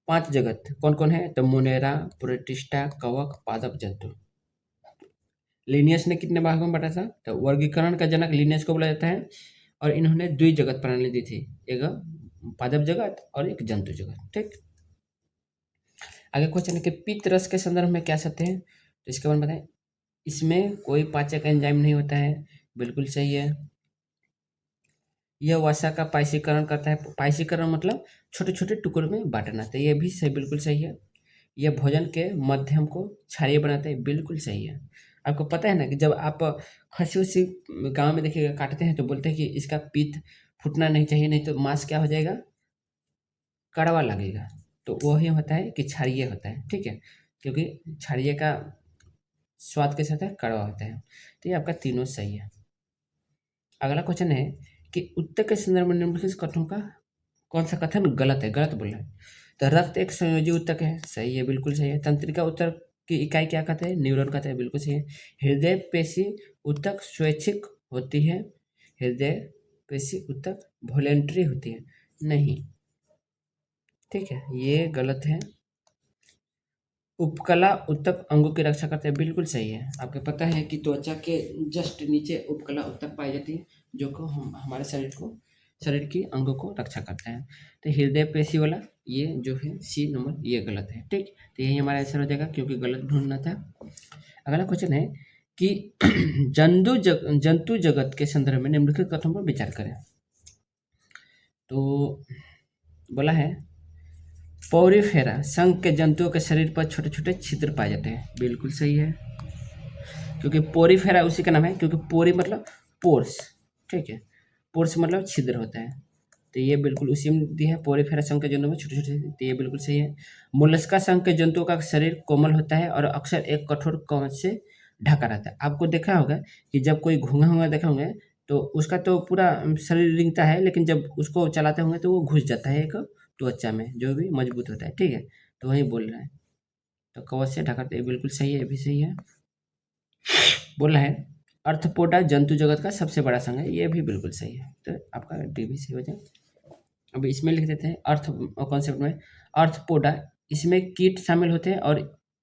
5 जगत कौन-कौन है? तो मोनेरा, प्रोटिस्टा, कवक, पादप जंतु। लिनियस ने कितने भागों में बांटा था? तो वर्गीकरण का जनक लिनियस को बोला जाता है और इन्होंने द्विजगत प्रणाली दी थी, एक पादप जगत और एक जंतु जगत। ठीक, आगे क्वेश्चन है कि पित्त रस के संदर्भ में क्या सत्य है? तो इसके बारे में बताएं। इसमें कोई पाचक एंजाइम नहीं होता है, बिल्कुल सही है। यह वसा का पाइसीकरण करता है। पाइसीकरण मतलब छोटे-छोटे टुकड़ों में बाँटना, तो ये भी सही, बिल्कुल सही है। यह भोजन के माध्यम को क्षारीय बनाता है, बिल्कुल सही है। आपको पता है ना कि जब आप खसी-वसी गाँव में देखिएगा काटते हैं तो बोलते हैं कि इसका पित्त फूटना नहीं चाहिए, नहीं तो मांस क्या हो जाएगा? कड़वा लगेगा। तो वही होता है कि क्षारीय होता है, ठीक है? क्योंकि क्षारीय का स्वाद कैसा होता है? कड़वा होता है। तो ये आपका तीनों सही है। अगला क्वेश्चन है कि उत्तर के संदर्भ में निम्नलिखित कथनों का कौन सा कथन गलत है? गलत बोल रहा है। तो रक्त एक संयोजी ऊतक है, सही है, बिल्कुल सही है। तंत्रिका ऊतक की इकाई क्या कहते हैं? न्यूरॉन कहते हैं, बिल्कुल सही है। हृदय पेशी ऊतक स्वैच्छिक होती है, हृदय पेशी ऊतक वॉलेंटरी होती है, नहीं, ठीक है, ये गलत है। उपकला ऊतक अंगों की रक्षा करते हैं, बिल्कुल सही है। आपको पता है कि त्वचा के जस्ट नीचे उपकला ऊतक पाई जाती है, जो को हमारे शरीर की अंगों को रक्षा करता है। तो हृदय पेशी वाला ये जो है सी नंबर, ये गलत है। ठीक, तो यही हमारा आंसर हो जाएगा क्योंकि गलत ढूंढना था। अगला क्वेश्चन है कि जंतु जगत के संदर्भ में निम्नलिखित कथनों पर विचार करें। तो बोला है पोरिफेरा संघ के जंतुओं के शरीर पर छोटे छोटे छिद्र पाए जाते हैं, बिल्कुल सही है। क्योंकि पोरिफेरा उसी का नाम है, क्योंकि पोरी मतलब पोर्स, ठीक है, पोर्स मतलब छिद्र होता है, तो ये बिल्कुल उसी में दी है। पोरिफेरा संघ के जंतुओं में छोटे छोटे, तो ये बिल्कुल सही है। मोलस्का संघ के जंतुओं का शरीर कोमल होता है और अक्सर एक कठोर कवच से ढका रहता है। आपको देखा होगा कि जब कोई घूंगा हुआ देखा होंगे तो उसका तो पूरा शरीर रिंगता है, लेकिन जब उसको चलाते होंगे तो वो घुस जाता है एक त्वचा में, जो भी मजबूत होता है, ठीक है, तो वही बोल रहा है। तो कवच से ढका, तो ये बिल्कुल सही है, ये भी सही है। बोल रहा है अर्थपोडा जंतु जगत का सबसे बड़ा संघ है, ये भी बिल्कुल सही है। तो आपका डी भी सही हो जाए। अब इसमें लिख देते हैं अर्थ कॉन्सेप्ट में, अर्थपोडा, इसमें कीट शामिल होते हैं और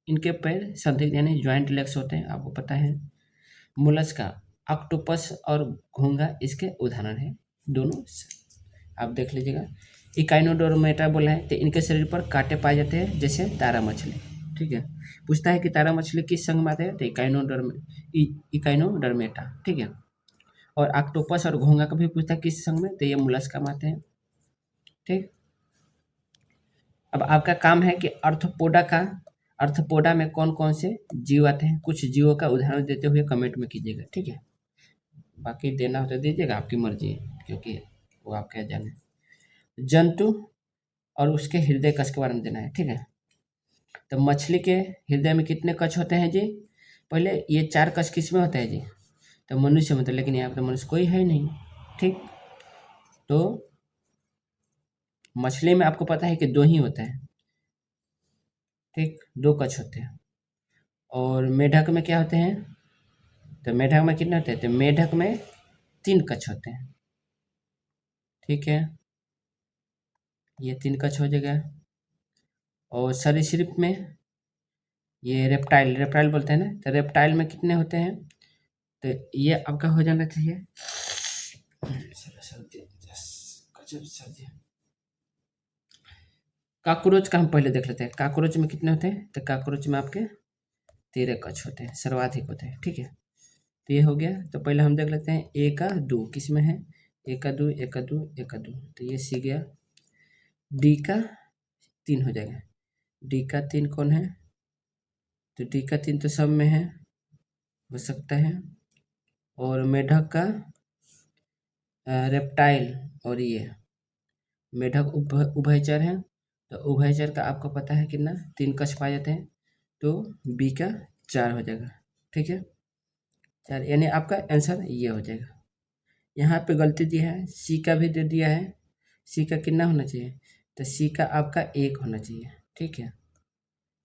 इनके पैर संदिग्ध यानी ज्वाइंट लेग्स होते हैं, आपको पता है। मोलस्का, ऑक्टोपस और घोंगा इसके उदाहरण हैं, दोनों आप देख लीजिएगा। इकाइनोडोर्मेटा बोला है, तो इनके शरीर पर कांटे पाए जाते हैं जैसे तारा मछली, ठीक है। पूछता है कि तारा मछली किस संघ में आते हैं? तो इकाइनोडर्मेटा, ठीक है। और ऑक्टोपस और घोंगा का भी पूछता है किस संघ में? तो ये मोलस्का में आते हैं, ठीक। अब आपका काम है कि अर्थपोडा में कौन कौन से जीव आते हैं, कुछ जीवों का उदाहरण देते हुए कमेंट में कीजिएगा, ठीक है। बाकी देना हो तो दीजिएगा, आपकी मर्जी है, क्योंकि वो आप क्या जाने। जंतु और उसके हृदय कश के बारे में देना है, ठीक है। तो मछली के हृदय में कितने कश होते हैं जी? पहले ये 4 कश किस में होता है जी? तो मनुष्य में, तो लेकिन यहाँ पे मनुष्य कोई है नहीं, ठीक। तो मछली में आपको पता है कि 2 ही होता है, ठीक, 2 कश होते हैं। और मेढक में क्या होते हैं? तो मेढक में कितने होते हैं? तो मेढक में 3 कश होते हैं, ठीक है, ये 3 कश हो जाएगा। और सरीसृप में ये रेप्टाइल बोलते हैं ना, तो रेप्टाइल में कितने होते हैं? तो ये आपका हो जाना चाहिए। गजब सर्दी। कॉकरोच का हम पहले देख लेते हैं, कॉकरोच में कितने होते हैं? तो कॉकरोच में आपके 13 कश होते हैं, सर्वाधिक होते हैं, ठीक है। तो ये हो गया। तो पहले हम देख लेते हैं ए का 2 किस में है, ए का 2 ए का 2 ए का 2, तो ये सी गया। डी का 3 हो जाएगा, डी का 3 कौन है, तो डी का 3 तो सब में है, हो सकता है। और मेढक का रेप्टाइल, और ये मेढक उभयचर है, तो उभयचर का आपको पता है कितना, 3 कश पाए जाते हैं, तो बी का 4 हो जाएगा। ठीक है, 4, यानी आपका आंसर ये हो जाएगा। यहाँ पे गलती दी है, सी का भी दे दिया है, सी का कितना होना चाहिए, तो सी का आपका 1 होना चाहिए। ठीक है,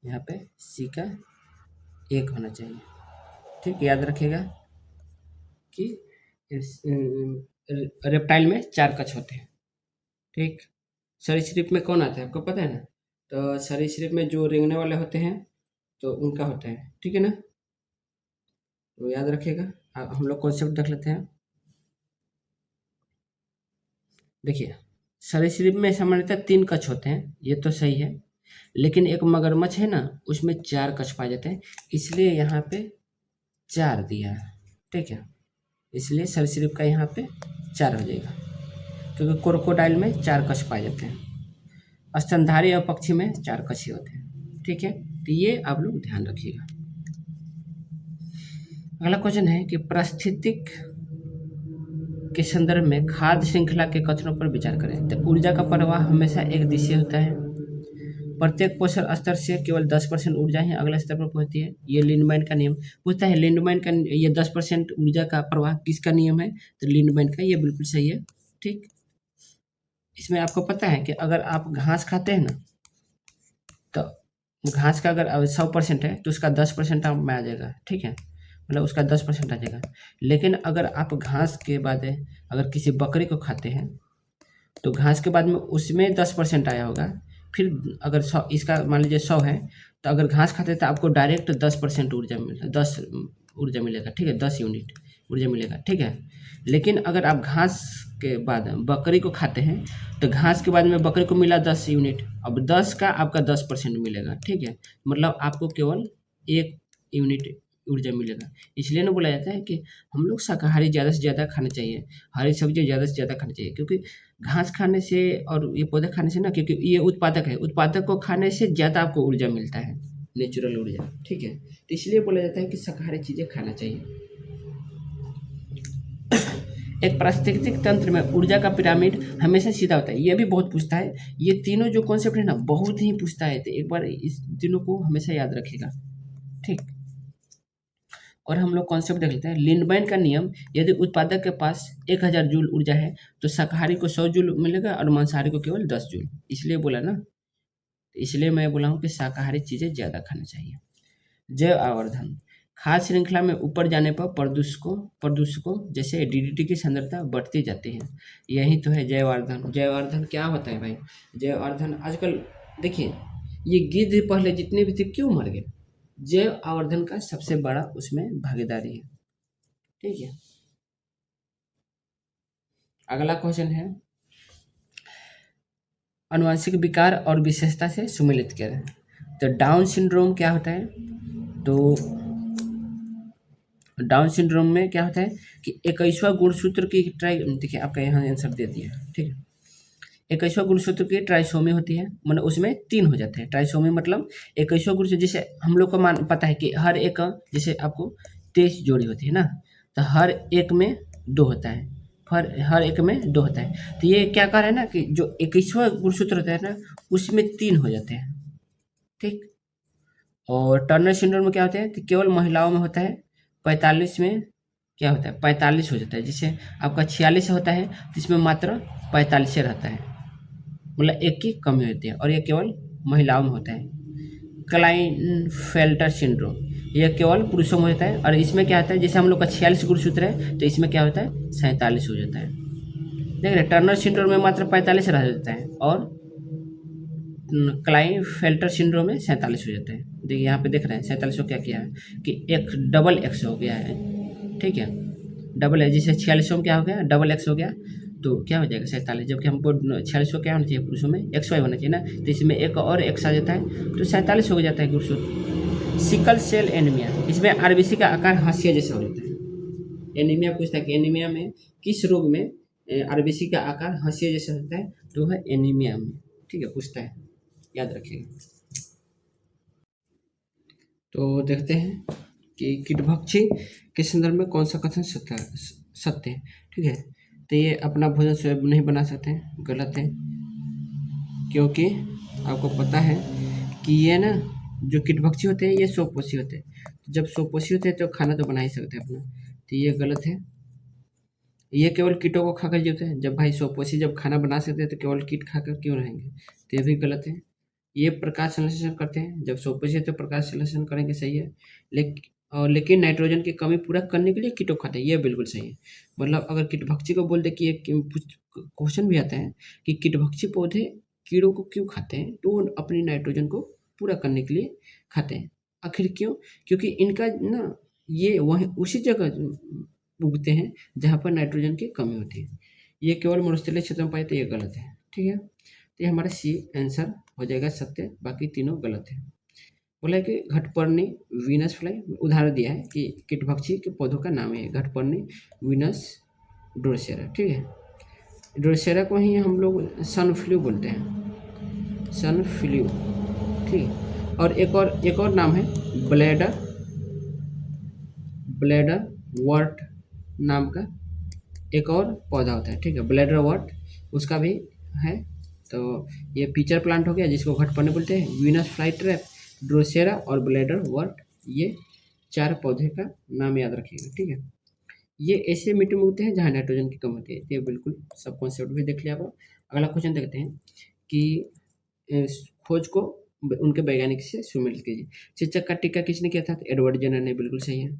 यहाँ पे सी का 1 होना चाहिए। ठीक, याद रखिएगा कि रेप्टाइल में 4 कश होते हैं। ठीक, सरीसृप में कौन आता है आपको पता है ना, तो सरीसृप में जो रेंगने वाले होते हैं तो उनका होता है। ठीक है ना, तो याद रखिएगा। हम लोग कॉन्सेप्ट देख लेते हैं। देखिए, सरीसृप में सामान्यतः 3 कश होते हैं, ये तो सही है, लेकिन एक मगरमच्छ है ना, उसमें 4 कश पाए जाते हैं, इसलिए यहाँ पे 4 दिया है। ठीक है, इसलिए सरीसृप का यहाँ पे 4 हो जाएगा, क्योंकि क्रोकोडाइल में 4 कश पाए जाते हैं, स्तनधारी और पक्षी में 4 कश ही होते हैं। ठीक है, तो ये आप लोग ध्यान रखिएगा। अगला क्वेश्चन है कि पारिस्थितिक के संदर्भ में खाद्य श्रृंखला के कथनों पर विचार करें। तो ऊर्जा का प्रवाह हमेशा एक दिशीय होता है, प्रत्येक पोषण स्तर से केवल 10% ऊर्जा ही अगले स्तर पर पहुंचती है, ये लिंडमैन का नियम पूछता है। लिंडमैन का ये 10% ऊर्जा का प्रवाह किसका नियम है, तो लिंडमैन का, ये बिल्कुल सही है। ठीक, इसमें आपको पता है कि अगर आप घास खाते हैं ना, तो घास का अगर 100% है तो उसका 10% आप में आ जाएगा। ठीक है, मतलब उसका 10% आ जाएगा। लेकिन अगर आप घास के बाद अगर किसी बकरी को खाते हैं तो घास के बाद में उसमें 10% आया होगा, फिर अगर 100, इसका मान लीजिए 100 है, तो अगर घास खाते हैं तो आपको डायरेक्ट 10% ऊर्जा मिलेगा, 10 ऊर्जा मिलेगा। ठीक है, 10 यूनिट ऊर्जा मिलेगा। ठीक है, लेकिन अगर आप घास के बाद बकरी को खाते हैं तो घास के बाद में बकरी को मिला 10 यूनिट, अब 10 का आपका 10% मिलेगा। ठीक है, मतलब आपको केवल 1 यूनिट ऊर्जा मिलेगा। इसलिए ना बोला जाता है कि हम लोग शाकाहारी ज़्यादा से ज़्यादा खाना चाहिए, हरी सब्जी ज़्यादा से ज़्यादा खानी चाहिए, क्योंकि घास खाने से और ये पौधे खाने से ना, क्योंकि ये उत्पादक है, उत्पादक को खाने से ज़्यादा आपको ऊर्जा मिलता है, नेचुरल ऊर्जा। ठीक है, तो इसलिए बोला जाता है कि शाकाहारी चीज़ें खाना चाहिए। एक पारिस्थितिक तंत्र में ऊर्जा का पिरामिड हमेशा सीधा होता है, ये भी बहुत पूछता है। ये तीनों जो कॉन्सेप्ट है ना, बहुत ही पूछता है, तो एक बार इस तीनों को हमेशा याद रखिएगा। ठीक, और हम लोग कॉन्सेप्ट देख लेते हैं। लिंडमैन का नियम, यदि उत्पादक के पास 1000 जूल ऊर्जा है तो शाकाहारी को 100 जूल मिलेगा और मांसाहारी को केवल 10 जूल। इसलिए बोला ना, इसलिए मैं बोला हूँ कि शाकाहारी चीज़ें ज़्यादा खाना चाहिए। जैव आवर्धन, खाद्य श्रृंखला में ऊपर जाने पर प्रदूषकों जैसे डीडीटी की सांद्रता बढ़ती जाती है, यही तो है जैव आवर्धन। जैव आवर्धन क्या होता है भाई, जैव आवर्धन आजकल देखिए, ये गिद्ध पहले जितने भी थे क्यों मर गए, जैव आवर्धन का सबसे बड़ा उसमें भागीदारी है। ठीक है, अगला क्वेश्चन है, आनुवंशिक विकार और विशेषता से सुमेलित करें। तो डाउन सिंड्रोम क्या होता है, तो डाउन सिंड्रोम में क्या होता है कि 21वां गुणसूत्र की देखिए आपका यहाँ आंसर दे दिया। ठीक है, 21वां गुणसूत्र की ट्राइसोमी होती है, मतलब उसमें 3 हो जाते हैं। ट्राइसोमी मतलब 21वां गुणसूत्र, जैसे हम लोग को पता है कि हर एक, जैसे आपको 23 जोड़ी होती है ना, तो हर एक में 2 होता है, हर एक में 2 होता है। तो ये क्या कह रहा है ना कि जो 21वां गुणसूत्र होता है ना, उसमें 3 हो जाते हैं। ठीक, और टर्नर सिंड्रोम में क्या होता है कि केवल महिलाओं में होता है, 45 में क्या होता है, 45 हो जाता है। जैसे आपका 46 होता है तो इसमें मात्र 45 रहता है, मतलब 1 की कमी होती है, और ये केवल महिलाओं में होता है। क्लाइनफेल्टर सिंड्रोम, यह केवल पुरुषों में होता है, और इसमें क्या होता है, जैसे हम लोग का 46 गुणसूत्र है तो इसमें क्या होता है, 47 हो जाता है। देख रहे, टर्नर सिंड्रोम में मात्र 45 रह जाता है, और क्लाइनफेल्टर सिंड्रोम में 47 हो जाता है। देखिए यहाँ पे देख रहे हैं 47 को क्या किया है कि एक डबल एक्स हो गया है। ठीक है, डबल है, जैसे 46 में क्या हो गया, डबल एक्स हो गया, तो क्या हो जाएगा 47, जबकि हमको 46 को क्या होना चाहिए, पुरुषों में XY होना चाहिए ना, तो इसमें एक और एक्स आ जाता है तो 47 हो जाता है गुणसूत्र। सिकल सेल एनीमिया, इसमें RBC का आकार हाशिया जैसा हो जाता है। एनीमिया पूछता है कि एनीमिया में किस रोग में आरबीसी का आकार हंसिया जैसा होता है, तो है एनीमिया में। ठीक है, पूछता है, याद रखिएगा। तो देखते हैं कि कीटभक्षी के संदर्भ में कौन सा कथन सत्य है। ठीक है, तो ये अपना भोजन स्वयं नहीं बना सकते हैं, गलत है, क्योंकि आपको पता है कि ये ना जो कीटभक्षी होते हैं ये स्वपोषी होते हैं। तो जब स्वपोषी होते हैं तो खाना तो बना ही सकते हैं अपना, तो ये गलत है। ये केवल कीटों को खाकर जीते हैं। जब भाई स्वपोषी जब खाना बना सकते हैं तो केवल कीट खाकर क्यों रहेंगे, तो ये भी गलत है। ये प्रकाश संश्लेषण करते हैं, जब स्वपोषी है तो प्रकाश संश्लेषण करेंगे, सही है। लेकिन नाइट्रोजन की कमी पूरा करने के लिए कीटों खाते हैं, ये बिल्कुल सही है। मतलब अगर कीटभक्षी को बोल दे कि एक क्वेश्चन भी आता है कि कीटभक्षी पौधे कीड़ों को क्यों खाते हैं, तो वो अपनी नाइट्रोजन को पूरा करने के लिए खाते हैं। आखिर क्यों? क्योंकि इनका ना ये वहीं उसी जगह उगते हैं जहाँ पर नाइट्रोजन की कमी होती है। ये केवल मरुस्थलीय क्षेत्र में पाए तो ये गलत है। ठीक है, तो ये हमारा सी आंसर हो जाएगा सत्य, बाकी तीनों गलत है। बोला है कि घटपर्णी वीनस फ्लाई, उदाहरण दिया है कि कीटभक्षी के पौधों का नाम है घटपर्णी वीनस ड्रोसेरा। ठीक है, ड्रोसेरा को ही हम लोग सनफ्लू बोलते हैं, सनफ्लू। ठीक है, और एक और नाम है ब्लैडर ब्लैडर वर्ट नाम का एक और पौधा होता है। ठीक है, ब्लैडर वर्ट उसका भी है। तो ये फीचर प्लांट हो गया जिसको घटपर्णी बोलते हैं, वीनस फ्लाई ट्रैप, ड्रोसेरा और ब्लैडर वर्ट, ये 4 पौधे का नाम याद रखिएगा। ठीक है, ये ऐसे मिट्टी में उगते हैं जहाँ नाइट्रोजन की कमी होती है। तो ये बिल्कुल सब कॉन्सेप्ट भी देख लिया आप। अगला क्वेश्चन देखते हैं कि खोज को उनके वैज्ञानिक से सुमेलित कीजिए। चेचक का टीका किसने किया था? तो एडवर्ड जेनर ने, बिल्कुल सही है,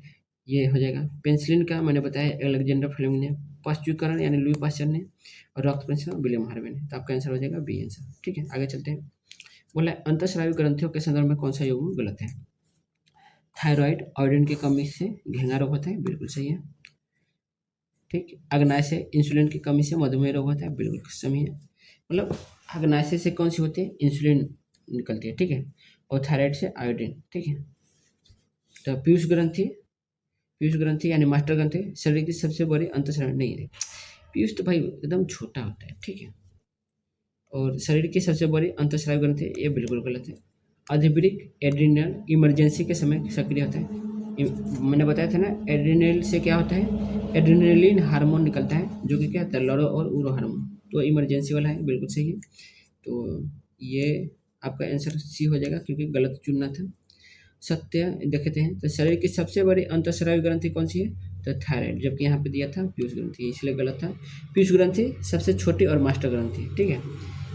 ये हो जाएगा। पेनिसिलिन का मैंने बताया अलेक्जेंडर फ्लेमिंग ने, पाश्चुरीकरण यानी लुई पाश्चर ने, और रक्त परीक्षण विलियम हार्वे ने। तो आपका आंसर हो जाएगा बी आंसर। ठीक है, आगे चलते हैं। बोला अंतःस्रावी ग्रंथियों के संदर्भ में कौन सा युग्म गलत है? थायराइड आयोडीन की कमी से घेंगा रोग होता है, बिल्कुल सही है। ठीक, अग्नाशय इंसुलिन की कमी से मधुमेह रोग होता है, बिल्कुल सही है। मतलब अग्नाशय से कौन सी होती है? इंसुलिन निकलती है। ठीक है, और थायराइड से आयोडीन। ठीक है, तो पीयूष ग्रंथि यानी मास्टर ग्रंथि शरीर की सबसे बड़ी अंतःस्रावी नहीं है। पीयूष तो भाई एकदम छोटा होता है। ठीक है, और शरीर की सबसे बड़ी अंतःस्रावी ग्रंथि, ये बिल्कुल गलत है। अधिवृक्क एड्रिनल इमरजेंसी के समय सक्रिय होता है। मैंने बताया था ना, एड्रिनल से क्या होता है, एड्रिनलिन हार्मोन निकलता है जो कि क्या होता है, लड़ो और उरो हार्मोन। तो इमरजेंसी वाला है, बिल्कुल सही है। तो ये आपका आंसर सी हो जाएगा क्योंकि गलत चुनना था। सत्य देखते हैं, तो शरीर की सबसे बड़ी अंतःस्रावी ग्रंथि कौन सी है? तो थायराइड, जबकि यहाँ पे दिया था पीयूष ग्रंथि, इसलिए गलत था। पीयूष ग्रंथि सबसे छोटी और मास्टर ग्रंथि। ठीक है,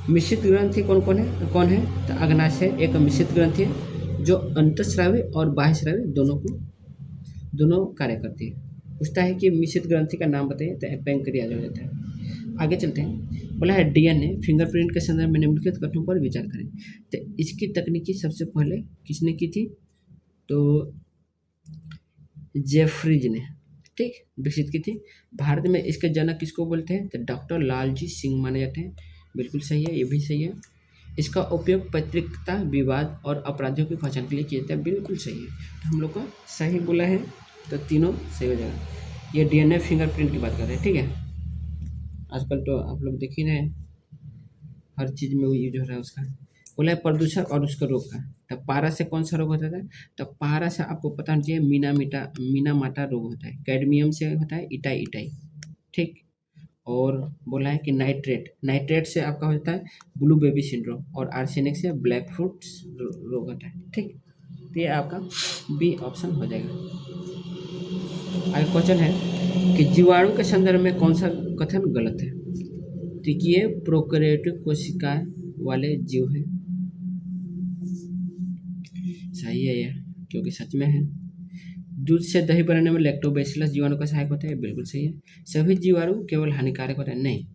मिश्रित ग्रंथि कौन है? तो अग्नाशय एक मिश्रित ग्रंथि है जो अंतःस्रावी और बाह्यस्रावी दोनों कार्य करती है। पूछता है कि मिश्रित ग्रंथि का नाम बताइए, तो पैंक्रियाज हो जाता है। आगे चलते हैं। बोला है डीएनए फिंगरप्रिंट के संदर्भ में निम्नलिखित कथनों पर विचार करें। तो इसकी तकनीकी सबसे पहले किसने की थी? तो जेफ्रीज ने, ठीक, विकसित की थी। भारत में इसके जनक किसको बोलते हैं? तो डॉक्टर लालजी सिंह माने जाते हैं, बिल्कुल सही है, ये भी सही है। इसका उपयोग पैतृकता विवाद और अपराधियों की पहचान के लिए किया जाता है, बिल्कुल सही है। तो हम लोग को सही बोला है, तो तीनों सही हो जाएगा। ये डीएनए फिंगरप्रिंट की बात कर रहे हैं। ठीक है, आजकल तो आप लोग देख ही रहे हैं, हर चीज़ में वो यूज हो रहा है उसका। बोला है प्रदूषण और उसका रोग का। तो पारा से कौन सा रोग होता है? तो पारा से आपको पता होना चाहिए मीना माटा रोग होता है। कैडमियम से होता है इटाई इटाई। ठीक, और बोला है कि नाइट्रेट से आपका होता है ब्लू बेबी सिंड्रोम, और आर्सेनिक से ब्लैक फुट रोग होता है। ठीक, तो ये आपका बी ऑप्शन हो जाएगा। आगे क्वेश्चन है कि जीवाणु के संदर्भ में कौन सा कथन गलत है? तो ये प्रोकैरियोटिक कोशिकाएं वाले जीव हैं, सही है ये, क्योंकि सच में है। दूध से दही बनाने में लैक्टोबैसिलस जीवाणु का सहायक होता है, बिल्कुल सही है। सभी जीवाणु केवल हानिकारक होता है? नहीं,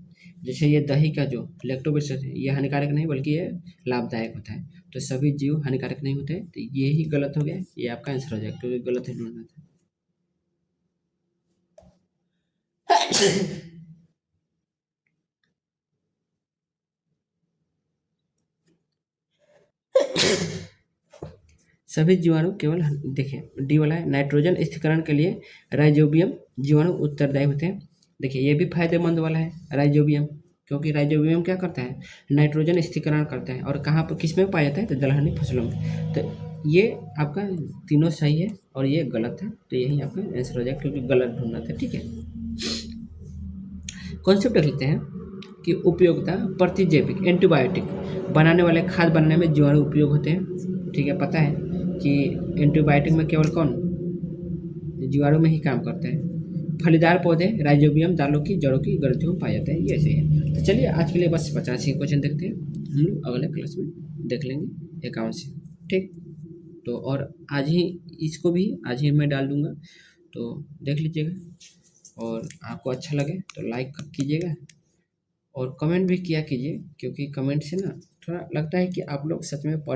जैसे ये दही का जो लैक्टोबैसिलस है ये हानिकारक नहीं बल्कि ये लाभदायक होता है। तो सभी जीव हानिकारक नहीं होते, तो ये ही गलत हो गया, ये आपका आंसर हो जाएगा क्योंकि गलत है ढूंढना था। सभी जीवाणु केवल देखिए डी वाला है, नाइट्रोजन स्थिरीकरण के लिए राइजोबियम जीवाणु उत्तरदायी होते हैं। देखिए ये भी फायदेमंद वाला है राइजोबियम, क्योंकि राइजोबियम क्या करता है, नाइट्रोजन स्थिरीकरण करता है। और कहाँ पर किस में पाया जाता है, तो दलहनी फसलों में। तो ये आपका तीनों सही है और ये गलत है, तो यही आपका आंसर हो जाएगा, क्योंकि गलत ढूंढना था। ठीक है, कॉन्सेप्ट लिखते हैं कि उपयोगिता प्रतिजैविक एंटीबायोटिक बनाने वाले खाद बनाने में जीवाणु उपयोग होते हैं। ठीक है, पता है कि एंटीबायोटिक में केवल कौन, जीवाणु में ही काम करते हैं। फलीदार पौधे राइजोबियम दालों की जड़ों की ग्रंथियों में पाए जाते हैं, ये सही है। तो चलिए आज के लिए बस 85 क्वेश्चन देखते हैं, हम लोग अगले क्लास में देख लेंगे 51 से। ठीक, तो और आज ही इसको भी आज ही मैं डाल दूंगा, तो देख लीजिएगा। और आपको अच्छा लगे तो लाइक कीजिएगा और कमेंट भी किया कीजिए, क्योंकि कमेंट से ना थोड़ा लगता है कि आप लोग सच में पढ़